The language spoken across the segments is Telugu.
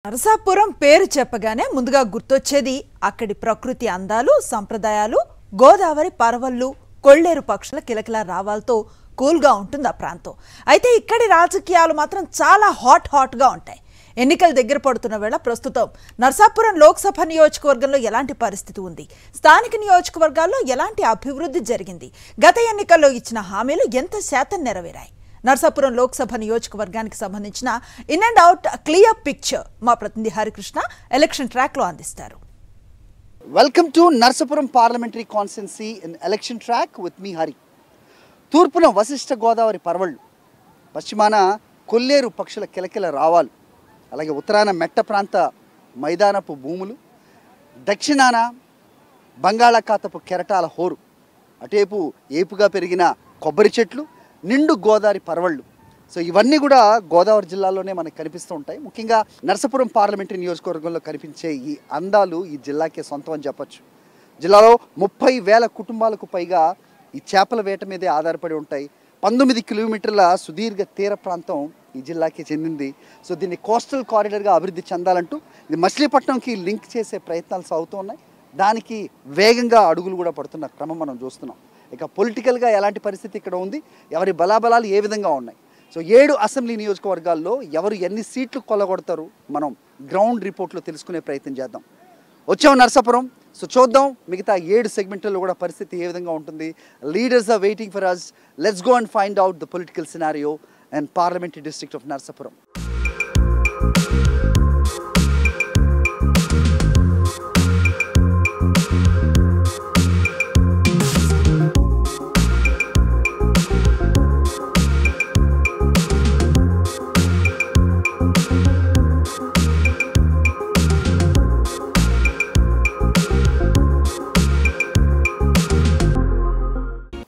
నరసాపురం పేరు చెప్పగానే ముందుగా గుర్తొచ్చేది అక్కడి ప్రకృతి అందాలు, సంప్రదాయాలు, గోదావరి పరవళ్ళు, కొల్లేరు పక్షుల కిలకిల రావాలతో కూల్గా ఉంటుంది ఆ ప్రాంతం. అయితే ఇక్కడి రాజకీయాలు మాత్రం చాలా హాట్గా ఉంటాయి. ఎన్నికల దగ్గర పడుతున్న వేళ ప్రస్తుతం నరసాపురం లోక్సభ నియోజకవర్గంలో ఎలాంటి పరిస్థితి ఉంది, స్థానిక నియోజకవర్గాల్లో ఎలాంటి అభివృద్ధి జరిగింది, గత ఎన్నికల్లో ఇచ్చిన హామీలు ఎంత శాతం నెరవేరాయి, నరసాపురం లోక్సభ నియోజకవర్గానికి సంబంధించిన in and out clear picture మా ప్రతినిధి హరికృష్ణ ఎలక్షన్ ట్రాక్ లో అందిస్తారు. Welcome to Narasapuram parliamentary constituency in election track with me Hari. తూర్పున వశిష్ఠ గోదావరి పరవళ్ళు, పశ్చిమాన కొల్లేరు పక్షుల కిలకిల రావాలు, అలాగే ఉత్తరాన మెట్ట ప్రాంత మైదానపు భూములు, దక్షిణాన బంగాళాఖాతపు కెరటాల హోరు, అటేపు ఏపుగా పెరిగిన కొబ్బరి చెట్లు, నిండు గోదావరి పరవళ్ళు. సో ఇవన్నీ కూడా గోదావరి జిల్లాలోనే మనకు కనిపిస్తూ ఉంటాయి. ముఖ్యంగా నరసాపురం పార్లమెంటరీ నియోజకవర్గంలో కనిపించే ఈ అందాలు ఈ జిల్లాకే సొంతం అని చెప్పచ్చు. జిల్లాలో 30,000 కుటుంబాలకు పైగా ఈ చేపల వేట మీదే ఆధారపడి ఉంటాయి. 19 కిలోమీటర్ల సుదీర్ఘ తీర ప్రాంతం ఈ జిల్లాకి చెందింది. సో దీన్ని కోస్టల్ కారిడార్గా అభివృద్ధి చెందాలంటూ ఇది మచిలీపట్నంకి లింక్ చేసే ప్రయత్నాలు సాగుతూ ఉన్నాయి. దానికి వేగంగా అడుగులు కూడా పడుతున్న క్రమం మనం చూస్తున్నాం. ఇక పొలిటికల్గా ఎలాంటి పరిస్థితి ఇక్కడ ఉంది, ఎవరి బలాబలాలు ఏ విధంగా ఉన్నాయి, సో 7 అసెంబ్లీ నియోజకవర్గాల్లో ఎవరు ఎన్ని సీట్లు కొల్లగొడతారు మనం గ్రౌండ్ రిపోర్ట్లో తెలుసుకునే ప్రయత్నం చేద్దాం. వచ్చాం నరసాపురం, సో చూద్దాం మిగతా 7 సెగ్మెంట్లలో కూడా పరిస్థితి ఏ విధంగా ఉంటుంది. Leaders are waiting for us. Let's go and find out the political scenario and parliamentary district of Narasapuram.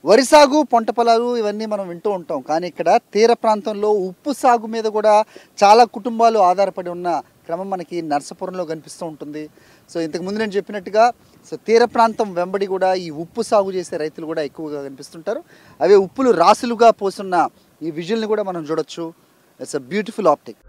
వరి సాగు, పంట పొలాలు ఇవన్నీ మనం వింటూ ఉంటాం. కానీ ఇక్కడ తీర ప్రాంతంలో ఉప్పు సాగు మీద కూడా చాలా కుటుంబాలు ఆధారపడి ఉన్న క్రమం మనకి నరసాపురంలో కనిపిస్తూ ఉంటుంది. సో ఇంతకుముందు నేను చెప్పినట్టుగా సో తీర ప్రాంతం వెంబడి కూడా ఈ ఉప్పు సాగు చేసే రైతులు కూడా ఎక్కువగా కనిపిస్తుంటారు. అవే ఉప్పులు రాసులుగా పోసున్న ఈ విజువల్ని కూడా మనం చూడొచ్చు. It's a beautiful optic.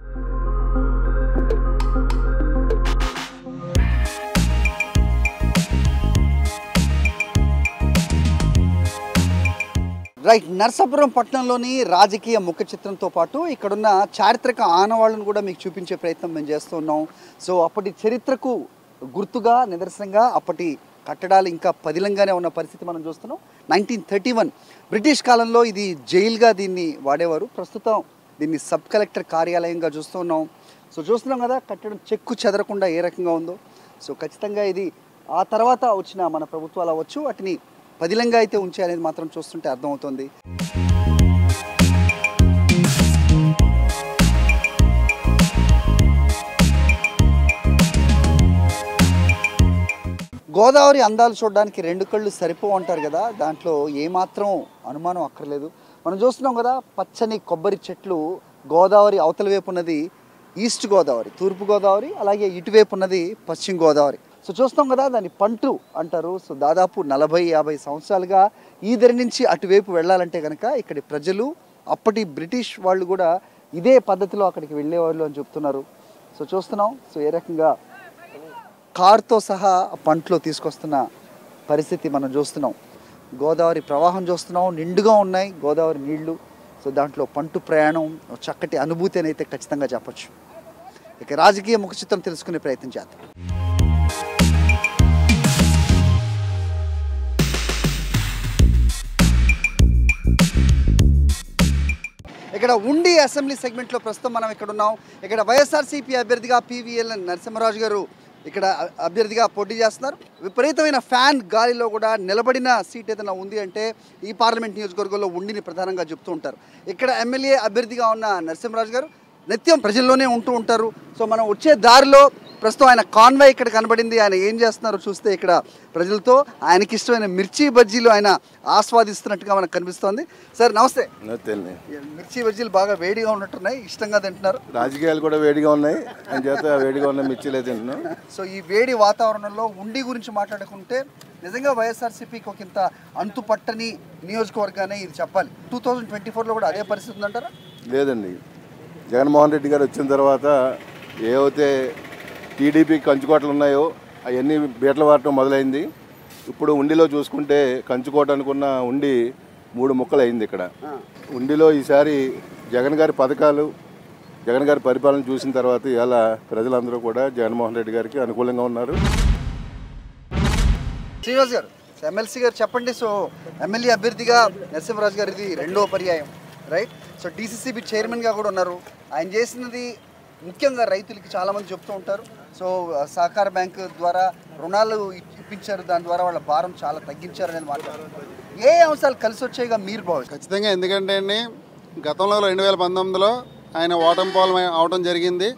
Right, Narasapuram పట్టణంలోని రాజకీయ ముఖ చిత్రంతో పాటు ఇక్కడున్న చారిత్రక ఆనవాళ్ళను కూడా మీకు చూపించే ప్రయత్నం మేము చేస్తూ ఉన్నాం. సో అప్పటి చరిత్రకు గుర్తుగా, నిదర్శనంగా అప్పటి కట్టడాలు ఇంకా పదిలంగానే ఉన్న పరిస్థితి మనం చూస్తున్నాం. 1931 బ్రిటిష్ కాలంలో ఇది జైలుగా దీన్ని వాడేవారు. ప్రస్తుతం దీన్ని సబ్ కలెక్టర్ కార్యాలయంగా చూస్తూ ఉన్నాం. సో చూస్తున్నాం కదా కట్టడం చెక్కు చెదరకుండా ఏ రకంగా ఉందో. సో ఖచ్చితంగా ఇది ఆ తర్వాత వచ్చిన మన ప్రభుత్వాలు అవ్వచ్చు వాటిని పదిలంగా అయితే ఉంచే అనేది మాత్రం చూస్తుంటే అర్థమవుతుంది. గోదావరి అందాలు చూడడానికి 2 కళ్ళు సరిపోవు అంటారు కదా, దాంట్లో ఏమాత్రం అనుమానం అక్కర్లేదు. మనం చూస్తున్నాం కదా పచ్చని కొబ్బరి చెట్లు. గోదావరి అవతల వైపు ఉన్నది ఈస్ట్ గోదావరి, తూర్పు గోదావరి, అలాగే ఇటువైపు ఉన్నది పశ్చిమ గోదావరి. సో చూస్తాం కదా దాన్ని పంటు అంటారు. సో దాదాపు 40-50 సంవత్సరాలుగా ఈ దరి నుంచి అటువైపు వెళ్ళాలంటే కనుక ఇక్కడి ప్రజలు, అప్పటి బ్రిటిష్ వాళ్ళు కూడా ఇదే పద్ధతిలో అక్కడికి వెళ్ళేవాళ్ళు అని చెప్తున్నారు. సో చూస్తున్నాం సో ఏ రకంగా కారుతో సహా పంటలో తీసుకొస్తున్న పరిస్థితి మనం చూస్తున్నాం. గోదావరి ప్రవాహం చూస్తున్నాం, నిండుగా ఉన్నాయి గోదావరి నీళ్లు. సో దాంట్లో పంటు ప్రయాణం చక్కటి అనుభూతి అని అయితే ఖచ్చితంగా చెప్పచ్చు. ఇక రాజకీయ ముఖ చిత్రం తెలుసుకునే ప్రయత్నం చేద్దాం. ఇక్కడ ఉండి అసెంబ్లీ సెగ్మెంట్లో ప్రస్తుతం మనం ఇక్కడ ఉన్నాం. ఇక్కడ వైఎస్ఆర్సీపీ అభ్యర్థిగా పివిఎల్ నరసింహరాజు గారు ఇక్కడ అభ్యర్థిగా పోటీ చేస్తున్నారు. విపరీతమైన ఫ్యాన్ గాలిలో కూడా నిలబడిన సీట్ ఏదైనా ఉంది అంటే ఈ పార్లమెంట్ నియోజకవర్గంలో ఉండిని ప్రధానంగా చెప్తూ ఉంటారు. ఇక్కడ ఎమ్మెల్యే అభ్యర్థిగా ఉన్న నరసింహరాజు గారు నిత్యం ప్రజల్లోనే ఉంటూ ఉంటారు. సో మనం వచ్చే దారిలో ప్రస్తుతం ఆయన కాన్వాయ్ ఇక్కడ కనబడింది. ఆయన ఏం చేస్తున్నారో చూస్తే ఇక్కడ ప్రజలతో ఆయనకి ఇష్టమైన మిర్చి బజ్జీలు ఆయన ఆస్వాదిస్తున్నట్టుగా మనకు కనిపిస్తోంది. సార్ నమస్తే. మిర్చి బజ్జీలు బాగా వేడిగా ఉన్నట్టున్నాయి, ఇష్టంగా తింటున్నారు. రాజకీయాలు కూడా వేడిగా ఉన్నాయి, చేత వేడిగా ఉన్న మిర్చిలే తింటున్నాం. సో ఈ వేడి వాతావరణంలో ఉండి గురించి మాట్లాడుకుంటే నిజంగా వైఎస్ఆర్సీపీకి ఒక ఇంత అంతుపట్టని నియోజకవర్గానే ఇది చెప్పాలి. 2024లో కూడా అదే పరిస్థితి ఉందంటారా? లేదండి, జగన్మోహన్ రెడ్డి గారు వచ్చిన తర్వాత ఏవైతే టీడీపీ కంచుకోటలు ఉన్నాయో అవన్నీ బీటలు వాడటం మొదలైంది. ఇప్పుడు ఉండిలో చూసుకుంటే కంచుకోట అనుకున్న ఉండి 3 ముక్కలు అయింది. ఇక్కడ ఉండిలో ఈసారి జగన్ గారి పథకాలు, జగన్ గారి పరిపాలన చూసిన తర్వాత ఇలా ప్రజలందరూ కూడా జగన్మోహన్ రెడ్డి గారికి అనుకూలంగా ఉన్నారు. శ్రీనివాస్ గారు, ఎమ్మెల్సీ గారు చెప్పండి. సో ఎమ్మెల్యే అభ్యర్థిగా నరసింహరాజు గారు ఇది 2వ పర్యాయం, రైట్? సో డీసీసీబీ చైర్మన్గా కూడా ఉన్నారు. ఆయన చేసినది ముఖ్యంగా రైతులకి చాలామంది చెప్తూ ఉంటారు. సో సహకార బ్యాంకు ద్వారా రుణాలు ఇప్పించారు, దాని ద్వారా వాళ్ళ భారం చాలా తగ్గించారు అనేది మాట్లాడారు. ఏ అంశాలు కలిసి వచ్చాయిగా మీరు భావిస్తారు? ఖచ్చితంగా. ఎందుకంటే అండి, గతంలో 2019లో ఆయన ఓటంపాలెం అవడం జరిగింది.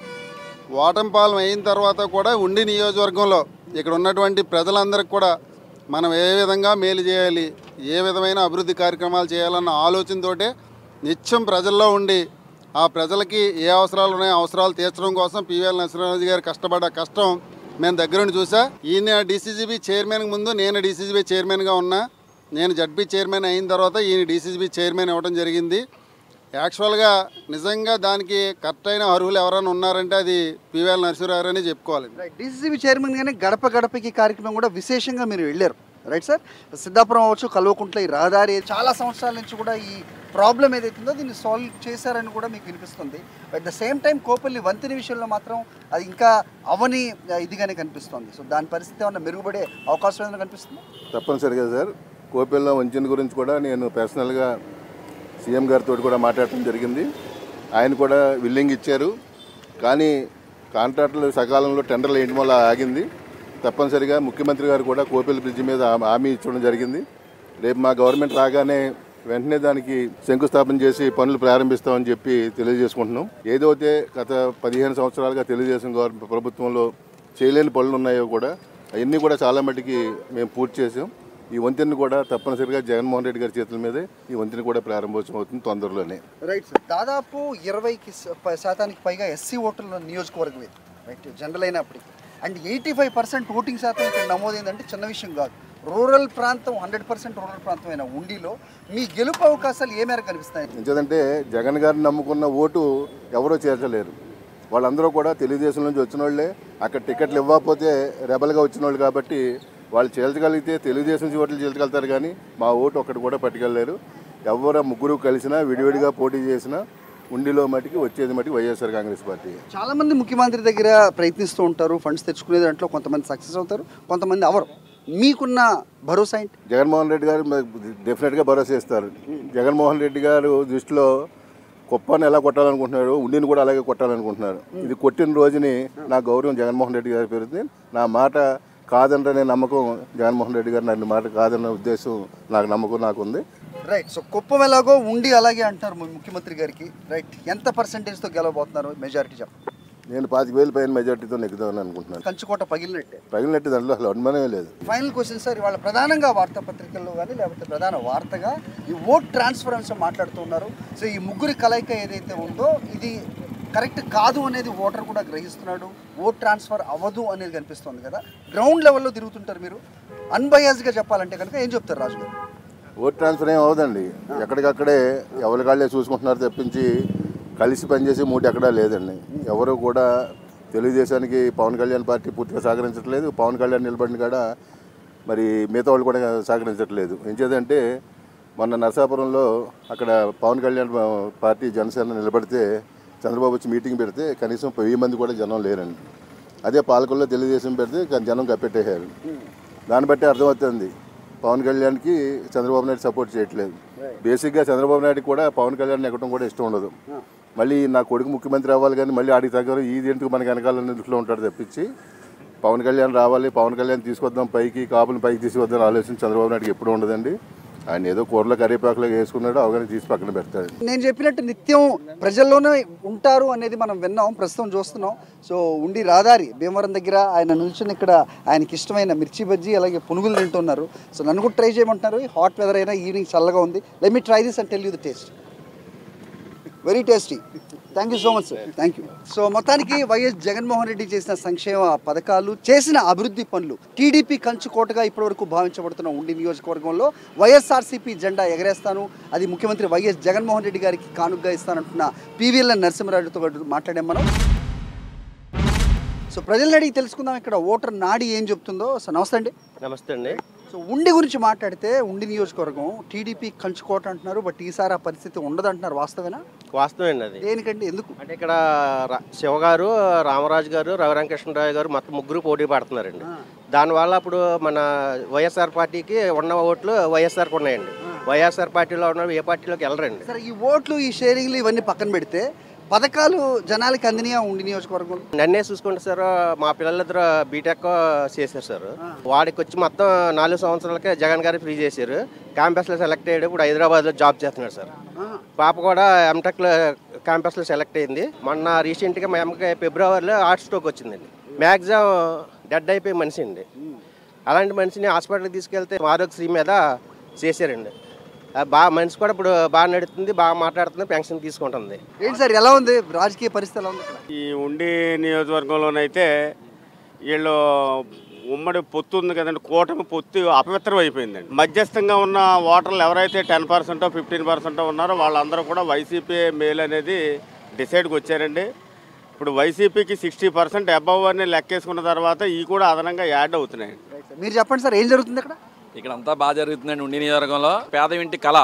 ఓటంపాలెం అయిన తర్వాత కూడా ఉండి నియోజకవర్గంలో ఇక్కడ ఉన్నటువంటి ప్రజలందరికీ కూడా మనం ఏ విధంగా మేలు చేయాలి, ఏ విధమైన అభివృద్ధి కార్యక్రమాలు చేయాలన్న ఆలోచనతోటే నిత్యం ప్రజల్లో ఉండి ఆ ప్రజలకి ఏ అవసరాలు ఉన్నాయో అవసరాలు తీర్చడం కోసం పివిఎల్ నరసింహరాజు గారు కష్టపడ్డ కష్టం మేము దగ్గరుండి చూసా. ఈయన డీసీసీబీ చైర్మన్కి ముందు నేను డీసీసీబీ చైర్మన్గా ఉన్నా. నేను జడ్పీ చైర్మన్ అయిన తర్వాత ఈయన డీసీసీబీ చైర్మన్ ఇవ్వడం జరిగింది. యాక్చువల్గా నిజంగా దానికి కరెక్ట్ అయిన అర్హులు ఎవరైనా ఉన్నారంటే అది పివిఎల్ నరసింహరావు అని చెప్పుకోవాలి. డీసీసీబీ చైర్మన్ గానే గడప గడపకి కార్యక్రమం కూడా విశేషంగా మీరు వెళ్ళారు, రైట్ సార్? సిద్ధాపురం అవ్వచ్చు, కల్వకుంట్ల ఈ రహదారి చాలా సంవత్సరాల నుంచి కూడా ఈ ప్రాబ్లం ఏదైతుందో దీన్ని సాల్వ్ చేశారని కూడా మీకు వినిపిస్తుంది. At the same time Kompally వంతెన విషయంలో మాత్రం అది ఇంకా అవని ఇదిగానే కనిపిస్తుంది. సో దాని పరిస్థితి ఏమన్నా మెరుగుపడే అవకాశం ఏమైనా కనిపిస్తుంది? తప్పనిసరిగా సార్, కోపెల్లో వంచన గురించి కూడా నేను పర్సనల్గా సీఎం గారితో కూడా మాట్లాడటం జరిగింది. ఆయన కూడా విల్లింగ్ ఇచ్చారు. కానీ కాంట్రాక్టులు సకాలంలో టెండర్లు వేయడం వల్ల ఆగింది. తప్పనిసరిగా ముఖ్యమంత్రి గారు కూడా కోపెల్ బ్రిడ్జి మీద హామీ ఇచ్చడం జరిగింది. రేపు మా గవర్నమెంట్ రాగానే వెంటనే దానికి శంకుస్థాపన చేసి పనులు ప్రారంభిస్తామని చెప్పి తెలియజేసుకుంటున్నాం. ఏదైతే గత 15 సంవత్సరాలుగా తెలుగుదేశం ప్రభుత్వంలో చేయలేని పనులు ఉన్నాయో కూడా అవన్నీ కూడా చాలా మటుకి మేము పూర్తి చేసాం. ఈ వంతెన కూడా తప్పనిసరిగా జగన్మోహన్ రెడ్డి గారి చేతుల మీదే ఈ వంతెన కూడా ప్రారంభోత్సవం అవుతుంది తొందరలోనే. రైట్ సార్, దాదాపు 20% పైగా ఎస్సీ ఓటర్ల నియోజకవర్గం ఇది, రైట్? జనరల్ అయినప్పటికీ అండ్ 85% ఓటింగ్ శాతం ఇక్కడ నమోదైందంటే చిన్న విషయం కాదు. రూరల్ ప్రాంతం 100% రూరల్ ప్రాంతమైన ఉండిలో మీ గెలుపు అవకాశాలు ఏ మేరకు కనిపిస్తాయి? ఎందుకంటే జగన్ గారిని నమ్ముకున్న ఓటు ఎవరో చేర్చలేరు. వాళ్ళందరూ కూడా తెలుగుదేశం నుంచి వచ్చిన వాళ్ళే. అక్కడ టికెట్లు ఇవ్వకపోతే రెబల్గా వచ్చిన వాళ్ళు కాబట్టి వాళ్ళు చేల్చగలిగితే తెలుగుదేశం ఓట్లు చేల్చగలుగుతారు, కానీ మా ఓటు ఒక్కటి కూడా పట్టుకెళ్ళలేరు. ఎవరు ముగ్గురు కలిసినా విడివిడిగా పోటీ చేసినా ఉండిలో మటుకి వచ్చేది మటుకు వైఎస్ఆర్ కాంగ్రెస్ పార్టీ. చాలా మంది ముఖ్యమంత్రి దగ్గర ప్రయత్నిస్తూ ఉంటారు, ఫండ్స్ తెచ్చుకునే దాంట్లో కొంతమంది సక్సెస్ అవుతారు, కొంతమంది అవరు. మీకున్న భరోసా ఏంటి? జగన్మోహన్ రెడ్డి గారు డెఫినెట్గా భరోసా ఇస్తారు. జగన్మోహన్ రెడ్డి గారు దృష్టిలో కుప్పని ఎలా కొట్టాలనుకుంటున్నారు, ఉండిని కూడా అలాగే కొట్టాలనుకుంటున్నారు. ఇది కొట్టిన రోజుని నా గౌరవం జగన్మోహన్ రెడ్డి గారి పెరుగుతుంది. నా మాట కాదననే నమ్మకం జగన్మోహన్ రెడ్డి గారు నన్ను మాట కాదన్న ఉద్దేశం నాకు నాకుంది. రైట్. సో కుప్పం ఎలాగో ఉండి అలాగే అంటారు ముఖ్యమంత్రి గారికి, రైట్? ఎంత పర్సెంటేజ్తో గెలవబోతున్నారు? మెజారిటీ చెప్పండి. నేను 25,000 పైన మెజార్టీతో నెగ్గుదామని అనుకుంటున్నాను. కంచుకోట పగిలినట్టే దాంట్లో అసలు అనుమానమే లేదు. ఫైనల్ క్వశ్చన్ సార్, ఇవాళ ప్రధానంగా వార్తాపత్రికల్లో కానీ లేకపోతే ప్రధాన వార్తగా ఈ ఓట్ ట్రాన్స్ఫర్ అంశం మాట్లాడుతూ ఉన్నారు. సో ఈ ముగ్గురి కలయిక ఏదైతే ఉందో ఇది కరెక్ట్ కాదు అనేది ఓటర్ కూడా గ్రహిస్తున్నాడు. ఓట్ ట్రాన్స్ఫర్ అవ్వదు అనేది కనిపిస్తుంది కదా. గ్రౌండ్ లెవెల్లో తిరుగుతుంటారు మీరు, అన్బయాస్గా చెప్పాలంటే కనుక ఏం చెప్తారు రాజు గారు? ఓట్ ట్రాన్స్ఫర్ ఏం అవదండి. ఎక్కడికక్కడే ఎవరి కాళ్ళే చూసుకుంటున్నారు తప్పించి కలిసి పనిచేసే మూడు ఎక్కడా లేదండి. ఎవరు కూడా తెలుగుదేశానికి పవన్ కళ్యాణ్ పార్టీ పూర్తిగా సహకరించట్లేదు. పవన్ కళ్యాణ్ నిలబడిన కాడ మరి మిగతా వాళ్ళు కూడా సహకరించట్లేదు. ఏం చేద్దంటే మొన్న నరసాపురంలో అక్కడ పవన్ కళ్యాణ్ పార్టీ జనసేన నిలబడితే చంద్రబాబు వచ్చి మీటింగ్ పెడితే కనీసం 1000 మంది కూడా జనం లేరండి. అదే పాలకుల్లో తెలుగుదేశం పెడితే జనం కప్పెట్టేశారు. దాన్ని బట్టి అర్థమవుతుంది పవన్ కళ్యాణ్కి చంద్రబాబు నాయుడు సపోర్ట్ చేయట్లేదు. బేసిక్గా చంద్రబాబు నాయుడు కూడా పవన్ కళ్యాణ్ ఎక్కడం కూడా ఇష్టం ఉండదు. మళ్ళీ నా కొడుకు ముఖ్యమంత్రి అవ్వాలి కానీ మళ్ళీ ఆడికి తగ్గరు ఇది ఎందుకు మనకి వెనకాలని దృష్టిలో ఉంటాడు తప్పించి పవన్ కళ్యాణ్ రావాలి, పవన్ కళ్యాణ్ తీసుకొద్దాం పైకి, కాపులను పైకి తీసుకొద్దాం ఆలోచన చంద్రబాబు నాయుడుకి ఎప్పుడు ఉండదండి. ఆయన ఏదో కూరలో కరివేపాకులో వేసుకున్నాడు, అవగానే తీసి పక్కన పెడతాడు. నేను చెప్పినట్టు నిత్యం ప్రజల్లోనే ఉంటారు అనేది మనం విన్నాం, ప్రస్తుతం చూస్తున్నాం. సో ఉండి రహదారి భీమవరం దగ్గర ఆయన నిల్చుని ఇక్కడ ఆయనకి ఇష్టమైన మిర్చి బజ్జీ అలాగే పునుగులు తింటున్నారు. సో నన్ను కూడా ట్రై చేయమంటున్నారు. హాట్ వెదర్ అయినా ఈవినింగ్ చల్లగా ఉంది. Let me try this and tell you the taste. Very tasty. Thank you so much sir. Thank you. So మొత్తానికి వైఎస్ జగన్మోహన్ రెడ్డి చేసిన సంక్షేమ పథకాలు, చేసిన అభివృద్ధి పనులు, టీడీపీ కంచుకోటగా ఇప్పటివరకు భావించబడుతున్న ఉండి నియోజకవర్గంలో వైఎస్ఆర్సీపీ జెండా ఎగరేస్తాను, అది ముఖ్యమంత్రి వైఎస్ జగన్మోహన్ రెడ్డి గారికి కానుగ్గా ఇస్తానంటున్న పివిఎల్ నరసింహరాజుతో మాట్లాడాం మనం. సో ప్రజలను అడిగి తెలుసుకుందాం ఇక్కడ ఓటర్ నాడి ఏం చెప్తుందో. సో నమస్తే అండి. నమస్తే అండి. సో ఉండి గురించి మాట్లాడితే ఉండి నియోజకవర్గం టీడీపీ కంచుకోట అంటున్నారు, బట్ ఈసారి ఆ పరిస్థితి ఉండదు అంటున్నారు. వాస్తవేనా? వాస్తవం అండి అది. దేనికంటే ఎందుకు అంటే ఇక్కడ శివ గారు, రామరాజు గారు, రఘురామకృష్ణరావు గారు మొత్తం ముగ్గురు పోటీ పడుతున్నారండి. దానివల్ల ఇప్పుడు మన వైఎస్ఆర్ పార్టీకి ఉన్న ఓట్లు వైఎస్ఆర్కి ఉన్నాయండి. వైఎస్ఆర్ పార్టీలో ఉన్న ఏ పార్టీలోకి వెళ్ళరండి. సరే, ఈ ఓట్లు ఈ షేరింగ్లు ఇవన్నీ పక్కన పెడితే పథకాలు జనాలకి అందినాయా ఉండి నియోజకవర్గం? నన్నే చూసుకుంటే సార్, మా పిల్లలిద్దరు బీటెక్ చేశారు సార్. వాడికి వచ్చి మొత్తం 4 సంవత్సరాలకే జగన్ గారు ఫ్రీ చేశారు. క్యాంపస్లో సెలెక్ట్ అయ్యాడు. ఇప్పుడు హైదరాబాద్లో జాబ్ చేస్తున్నాడు సార్. పాప కూడా ఎంటెక్లో క్యాంపస్లో సెలెక్ట్ అయింది. మొన్న రీసెంట్గా మా అమ్మకి ఫిబ్రవరిలో హార్ట్ స్ట్రోక్ వచ్చిందండి. మ్యాక్సిమం డెడ్ అయిపోయి మనిషి అండి. అలాంటి మనిషిని హాస్పిటల్కి తీసుకెళ్తే ఆరోగ్యశ్రీ మీద చేశారండి. బాగా మనిషి కూడా ఇప్పుడు బాగా నడుస్తుంది, బాగా మాట్లాడుతుంది, పెన్షన్ తీసుకుంటుంది. ఏంటి సార్, ఎలా ఉంది రాజకీయ పరిస్థితి? ఎలా ఉంది ఈ ఉండి నియోజకవర్గంలోనైతే వీళ్ళు ఉమ్మడి పొత్తు ఉంది కదండి, కూటమి పొత్తు అపవిత్రం అయిపోయిందండి. మధ్యస్థంగా ఉన్న ఓటర్లు ఎవరైతే 10%, 15% ఉన్నారో వాళ్ళందరూ కూడా వైసీపీ మేలు అనేది డిసైడ్కి వచ్చారండి. ఇప్పుడు వైసీపీకి 60% అబవ్ అని లెక్కేసుకున్న తర్వాత ఈ కూడా అదనంగా యాడ్ అవుతున్నాయి. మీరు చెప్పండి సార్, ఏం జరుగుతుంది ఇక్కడ? ఇక్కడ అంతా బాగా జరుగుతుందండి. ఉండి నియోజకవర్గంలో పేద ఇంటి కళ,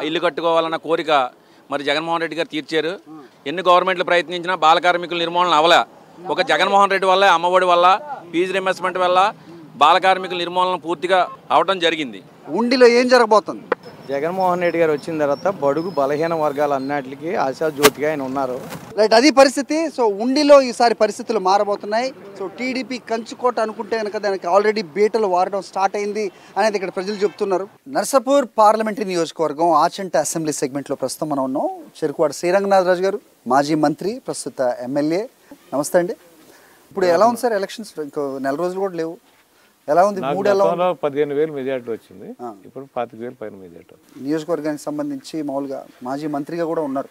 ఇల్లు కట్టుకోవాలన్న కోరిక మరి జగన్మోహన్ రెడ్డి గారు తీర్చారు. ఎన్ని గవర్నమెంట్లు ప్రయత్నించినా బాల కార్మికుల నిర్మూలన అవలే. ఒక జగన్మోహన్ రెడ్డి వల్ల, అమ్మఒడి వల్ల, ఫీజు రింబర్స్మెంట్ వల్ల బాల కార్మికుల నిర్మూలన పూర్తిగా అవడం జరిగింది. ఉండిలో ఏం జరగబోతుంది? జగన్మోహన్ రెడ్డి గారు వచ్చిన తర్వాత బడుగు బలహీన వర్గాలు అన్నిటికీ ఆశాజ్యోతిగా ఆయన ఉన్నారు. రైట్, అది పరిస్థితి. సో ఉండిలో ఈసారి పరిస్థితులు మారబోతున్నాయి. సో టీడీపీ కంచుకోట అనుకుంటే కనుక దానికి ఆల్రెడీ బీటలు వారడం స్టార్ట్ అయింది అనేది ఇక్కడ ప్రజలు చెప్తున్నారు. నర్సాపూర్ పార్లమెంటరీ నియోజకవర్గం ఆచంట అసెంబ్లీ సెగ్మెంట్లో ప్రస్తుతం మనం ఉన్నాం. చెరుకువాడ శ్రీరంగనాథరాజు గారు మాజీ మంత్రి, ప్రస్తుత ఎమ్మెల్యే. నమస్తే అండి. ఇప్పుడు ఎలా ఉంది సార్ ఎలక్షన్స్? ఇంకో నెల రోజులు కూడా లేవు. ఎలా ఉంది? 15,000 మెజార్టీ వచ్చింది. ఇప్పుడు 25,000 పైన మెజార్టీ. నియోజకవర్గానికి సంబంధించి మామూలుగా మాజీ మంత్రిగా కూడా ఉన్నారు.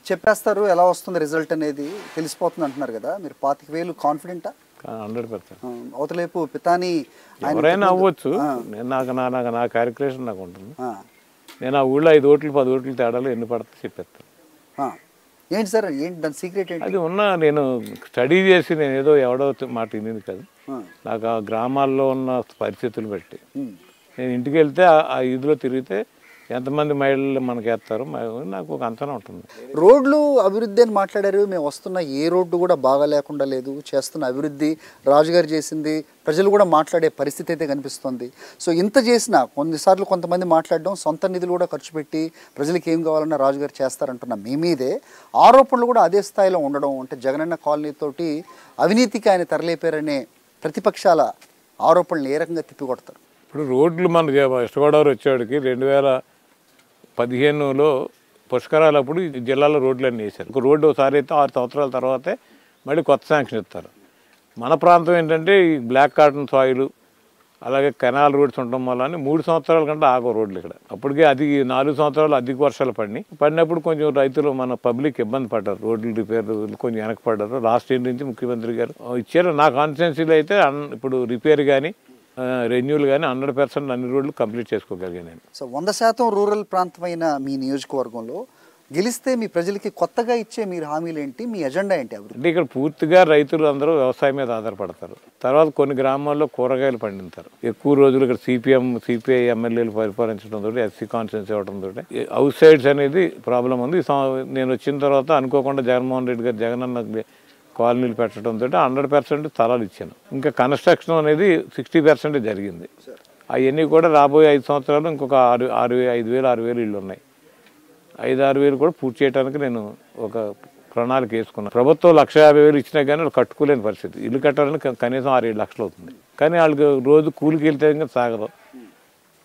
చెప్పేస్తారు ఎలా వస్తుంది రిజల్ట్ అనేది తెలిసిపోతుంది అంటున్నారు కదా. మీరు 25,000 కాన్ఫిడెంటా? 100%. అవతలేపు పితాని ఎవరైనా అవ్వచ్చు. నా క్యాలిక్యులేషన్ నాకు ఉంటుంది. నేను ఆ ఊళ్ళో 5 ఓట్లు 10 ఓట్లు తేడాలు ఎన్ని పడితే చెప్పేస్తాను. ఏంటి సార్, ఏంటి దాని సీక్రెట్ ఏంటి? అది నేను స్టడీ చేసి నేను ఏదో ఎవడో మాట వినింది కాదు. నాకు ఆ గ్రామాల్లో ఉన్న పరిస్థితులు బట్టి నేను ఇంటికి వెళ్తే ఆ ఇదిలో తిరిగితే ఎంతమంది మహిళలు మనకి వేస్తారు నాకు ఒక అంచనా ఉంటుంది. రోడ్లు అభివృద్ధి అని మాట్లాడారు. మేము వస్తున్న ఏ రోడ్డు కూడా బాగా లేకుండా లేదు. చేస్తున్న అభివృద్ధి రాజుగారు చేసింది ప్రజలు కూడా మాట్లాడే పరిస్థితి అయితే కనిపిస్తుంది. సో ఇంత చేసినా కొన్నిసార్లు కొంతమంది మాట్లాడడం, సొంత నిధులు కూడా ఖర్చు పెట్టి ప్రజలకు ఏం కావాలన్నా రాజుగారు చేస్తారంటున్న మీ మీదే ఆరోపణలు కూడా అదే స్థాయిలో ఉండడం, అంటే జగనన్న కాలనీతోటి అవినీతికి ఆయన తరలిపోయారనే ప్రతిపక్షాల ఆరోపణలు ఏ రకంగా తిప్పికొడతారు? ఇప్పుడు రోడ్లు మన వెస్ట్ గోదావరి వచ్చేవాడికి 2015లో పుష్కరాలప్పుడు జిల్లాలో రోడ్లు అన్నీ వేశారు. ఒక రోడ్డు ఒకసారి అయితే 6 సంవత్సరాల తర్వాతే మళ్ళీ కొత్త శాంక్షన్ ఇస్తారు. మన ప్రాంతం ఏంటంటే ఈ బ్లాక్ కాటన్ సాయిలు, అలాగే కెనాల్ రోడ్స్ ఉండడం వల్ల 3 సంవత్సరాల కంటే ఆగో రోడ్లు ఇక్కడ. అప్పటికే 4 సంవత్సరాలు అధిక వర్షాలు పడినప్పుడు కొంచెం రైతులు మన పబ్లిక్ ఇబ్బంది పడ్డారు. రోడ్లు రిపేర్ కొంచెం వెనకపడ్డారు. లాస్ట్ ఇయర్ నుంచి ముఖ్యమంత్రి గారు ఇచ్చారు. నా కాన్స్టిట్యున్సీలో అయితే ఇప్పుడు రిపేర్ కానీ రెన్యూలు కానీ 100% అన్ని రోడ్లు కంప్లీట్ చేసుకోగలిగాను నేను. సో 100% రూరల్ ప్రాంతమైన మీ నియోజకవర్గంలో గెలిస్తే మీ ప్రజలకి కొత్తగా ఇచ్చే మీరు హామీలు ఏంటి? మీ ఎజెండా ఏంటి? అంటే ఇక్కడ పూర్తిగా రైతులు అందరూ వ్యవసాయం మీద ఆధారపడతారు. తర్వాత కొన్ని గ్రామాల్లో కూరగాయలు పండిస్తారు. ఎక్కువ రోజులు ఇక్కడ సిపిఐ ఎమ్మెల్యేలు పరిపాలించడంతో ఎస్సీ కాన్స్టిట్యున్సీ అవడంతో అవుట్ సైడ్స్ అనేది ప్రాబ్లం ఉంది. నేను వచ్చిన తర్వాత అనుకోకుండా జగన్మోహన్ రెడ్డి గారు జగనన్న కాలనీలు పెట్టడంతో 100% స్థలాలు ఇచ్చాను. ఇంకా కన్స్ట్రక్షన్ అనేది 60% జరిగింది. అవన్నీ కూడా రాబోయే 5 సంవత్సరాలు ఇంకొక 5,000-6,000 ఇళ్ళు ఉన్నాయి. 5,000-6,000 కూడా పూర్తి చేయడానికి నేను ఒక ప్రణాళిక వేసుకున్నాను. ప్రభుత్వం 1,50,000 ఇచ్చినా కానీ వాళ్ళు కట్టుకోలేని పరిస్థితి. ఇల్లు కట్టాలని కనీసం 6-7 లక్షలు అవుతుంది. కానీ వాళ్ళకి రోజు కూలికి వెళ్తే ఇంకా సాగదు.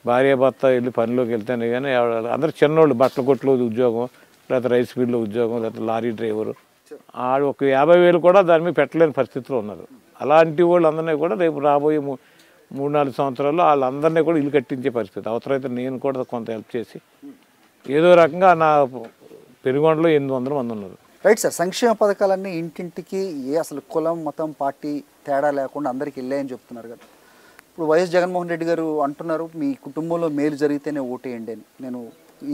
భార్య భర్త వెళ్ళి పనిలోకి వెళ్తేనే కానీ అందరూ చిన్నోళ్ళు, బట్టల కొట్లో ఉద్యోగం, లేకపోతే రైస్ మిల్లో ఉద్యోగం, లేకపోతే లారీ డ్రైవరు, ఆడు ఒక 50,000 కూడా దాని మీద పెట్టలేని పరిస్థితిలో ఉన్నారు. అలాంటి వాళ్ళందరినీ కూడా రేపు రాబోయే 3-4 సంవత్సరాల్లో వాళ్ళందరినీ కూడా ఇల్లు కట్టించే పరిస్థితి. అవసరమైతే నేను కూడా కొంత హెల్ప్ చేసి ఏదో రకంగా నా పెనుగొండలో 800 మంది ఉన్నారు. రైట్ సార్, సంక్షేమ పథకాలన్నీ ఇంటింటికి అసలు కులం మతం పార్టీ తేడా లేకుండా అందరికి వెళ్ళాయని చెప్తున్నారు కదా. ఇప్పుడు వైఎస్ జగన్మోహన్ రెడ్డి గారు అంటున్నారు మీ కుటుంబంలో మేలు జరిగితేనే ఓటేయండి అని. నేను